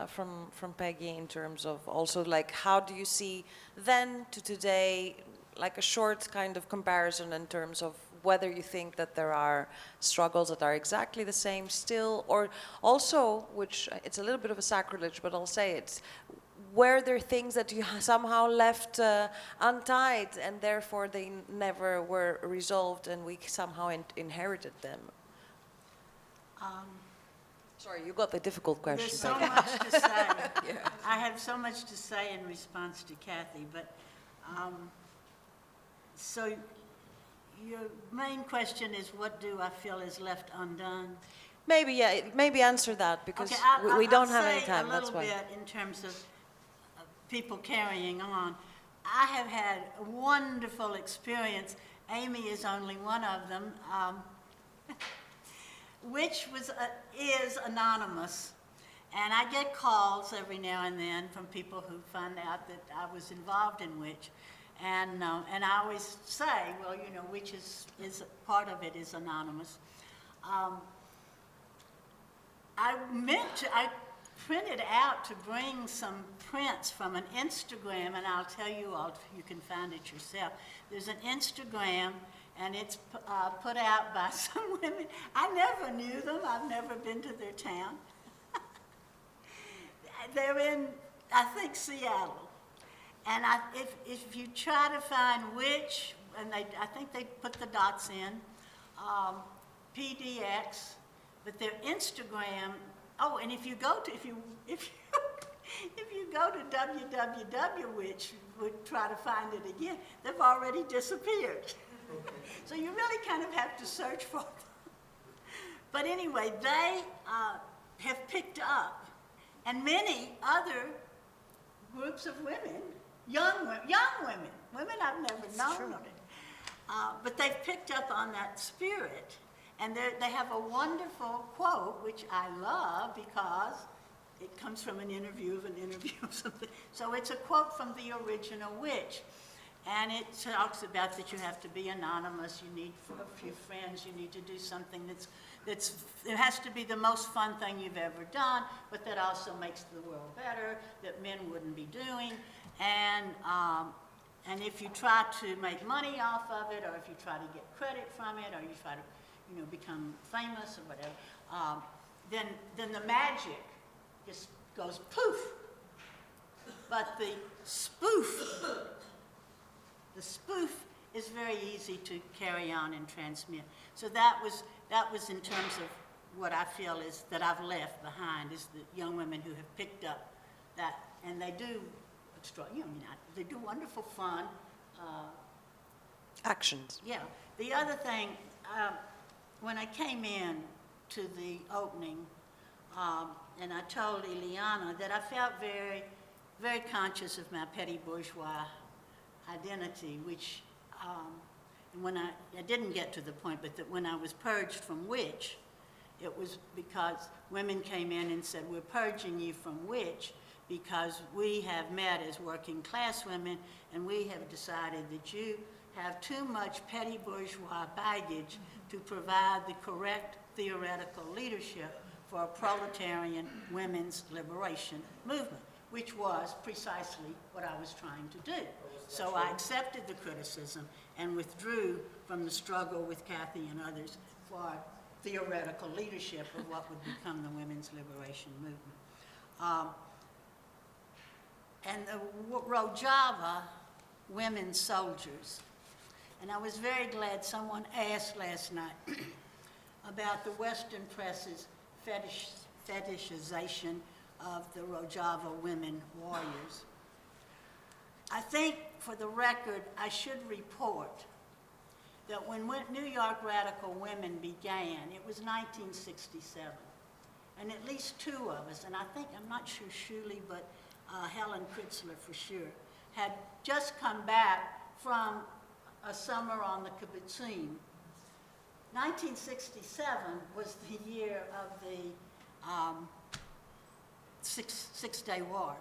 from Peggy in terms of also, like, how do you see then to today, like a short kind of comparison in terms of whether you think that there are struggles that are exactly the same still, or also, which it's a little bit of a sacrilege, but I'll say it, were there things that you somehow left untied and therefore they never were resolved and we somehow inherited them? Sorry, you got the difficult question. There's so much to say. I have so much to say in response to Kathy, but so your main question is, what do I feel is left undone? Maybe, yeah, maybe answer that, because Okay, we don't have any time, I'll that's say a why. little bit in terms of people carrying on. I have had a wonderful experience. Amy is only one of them, which is anonymous. And I get calls every now and then from people who find out that I was involved in which. And I always say, well, you know, which is part of it is anonymous. I printed out to bring some prints from an Instagram, and I'll tell you all, you can find it yourself. There's an Instagram, and it's put out by some women. I never knew them. I've never been to their town. They're in, I think, Seattle. And if you try to find which, and I think they put the dots in, PDX, but their Instagram. Oh, and if you go to www, which would try to find it again, they've already disappeared. So you really kind of have to search for them. But anyway, they have picked up, and many other groups of women, young women I've never known. But they've picked up on that spirit. And they have a wonderful quote, which I love because it comes from an interview of something. So it's a quote from the original Witch. And it talks about that you have to be anonymous, you need a few friends, you need to do something it has to be the most fun thing you've ever done, but that also makes the world better, that men wouldn't be doing. And if you try to make money off of it, or if you try to get credit from it, or you try to become famous or whatever, then the magic just goes poof. But the spoof is very easy to carry on and transmit. So that was in terms of what I feel is that I've left behind, is the young women who have picked up that, and they do they do wonderful fun. Actions. Yeah. The other thing, when I came in to the opening, and I told Ileana that I felt very, very conscious of my petty bourgeois identity, which, and when I didn't get to the point, but that when I was purged from which, it was because women came in and said, we're purging you from which because we have met as working class women, and we have decided that you have too much petty bourgeois baggage to provide the correct theoretical leadership for a proletarian women's liberation movement, which was precisely what I was trying to do. So I accepted the criticism and withdrew from the struggle with Kathy and others for theoretical leadership of what would become the women's liberation movement. And the Rojava women soldiers. And I was very glad someone asked last night, about the Western press's fetishization of the Rojava women warriors. I think, for the record, I should report that when New York Radical Women began, it was 1967, and at least two of us, and I think, I'm not sure Shuley, but Helen Kritzler for sure, had just come back from a summer on the kibbutzim. 1967 was the year of the Six-Day War,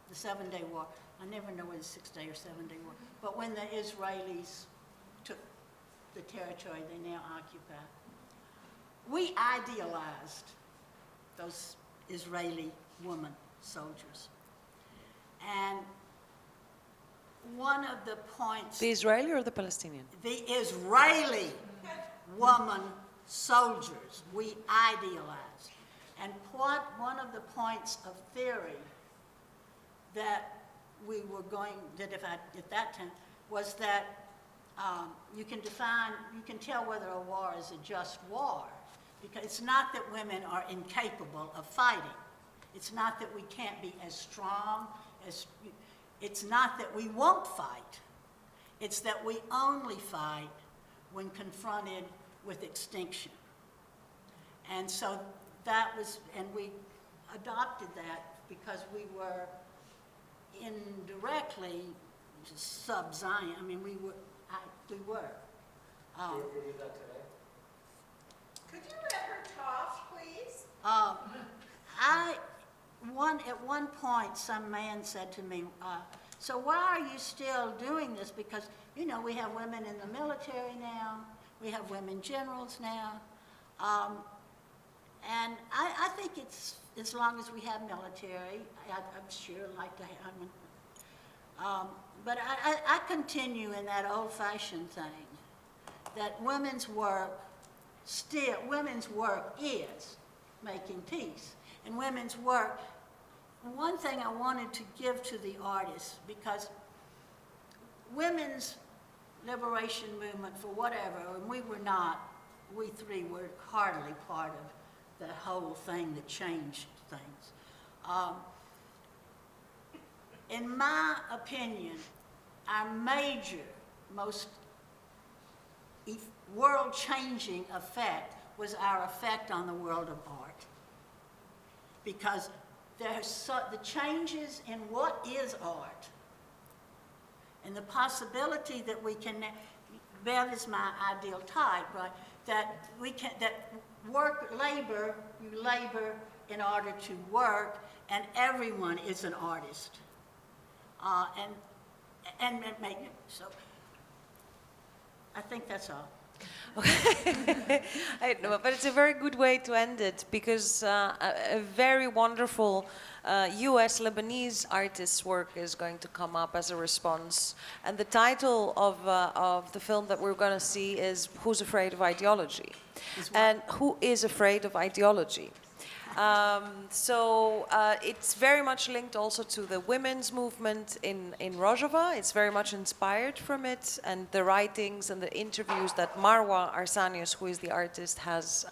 the 7-Day War. I never know whether it's 6-Day or 7-Day War, but when the Israelis took the territory they now occupy. We idealized those Israeli women soldiers. And one of the points... The Israeli or the Palestinian? The Israeli woman soldiers we idealized. And one of the points of theory that we were going, at that time, was that you can tell whether a war is a just war, because it's not that women are incapable of fighting. It's not that we can't be as strong as, it's not that we won't fight. It's that we only fight when confronted with extinction. And so that was, and we adopted that because we were indirectly sub-Zion. I mean, we were. Do you agree with that today? Could you let her talk, please? At one point, some man said to me, so why are you still doing this? Because, you know, we have women in the military now, we have women generals now, and I think it's, as long as we have military, I'm sure like to have, but I continue in that old-fashioned thing, that women's work is making peace. And women's work, one thing I wanted to give to the artists, because women's liberation movement, for whatever, and we three were hardly part of the whole thing that changed things. In my opinion, our major, most world-changing effect was our effect on the world of art. Because the changes in what is art and the possibility that we can, Bev is my ideal type, right? That we can, that you labor in order to work, and everyone is an artist. And make it, so I think that's all. Okay. I know, but it's a very good way to end it, because a very wonderful US Lebanese artist's work is going to come up as a response. And the title of the film that we're going to see is Who's Afraid of Ideology? And who is afraid of ideology? It's very much linked also to the women's movement in Rojava. It's very much inspired from it, and the writings and the interviews that Marwa Arsanius, who is the artist, has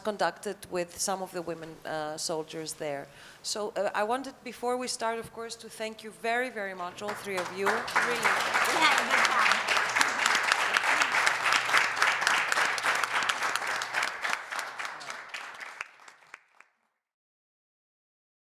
conducted with some of the women soldiers there. So I wanted, before we start, of course, to thank you very, very much, all three of you. Really. We had a good time.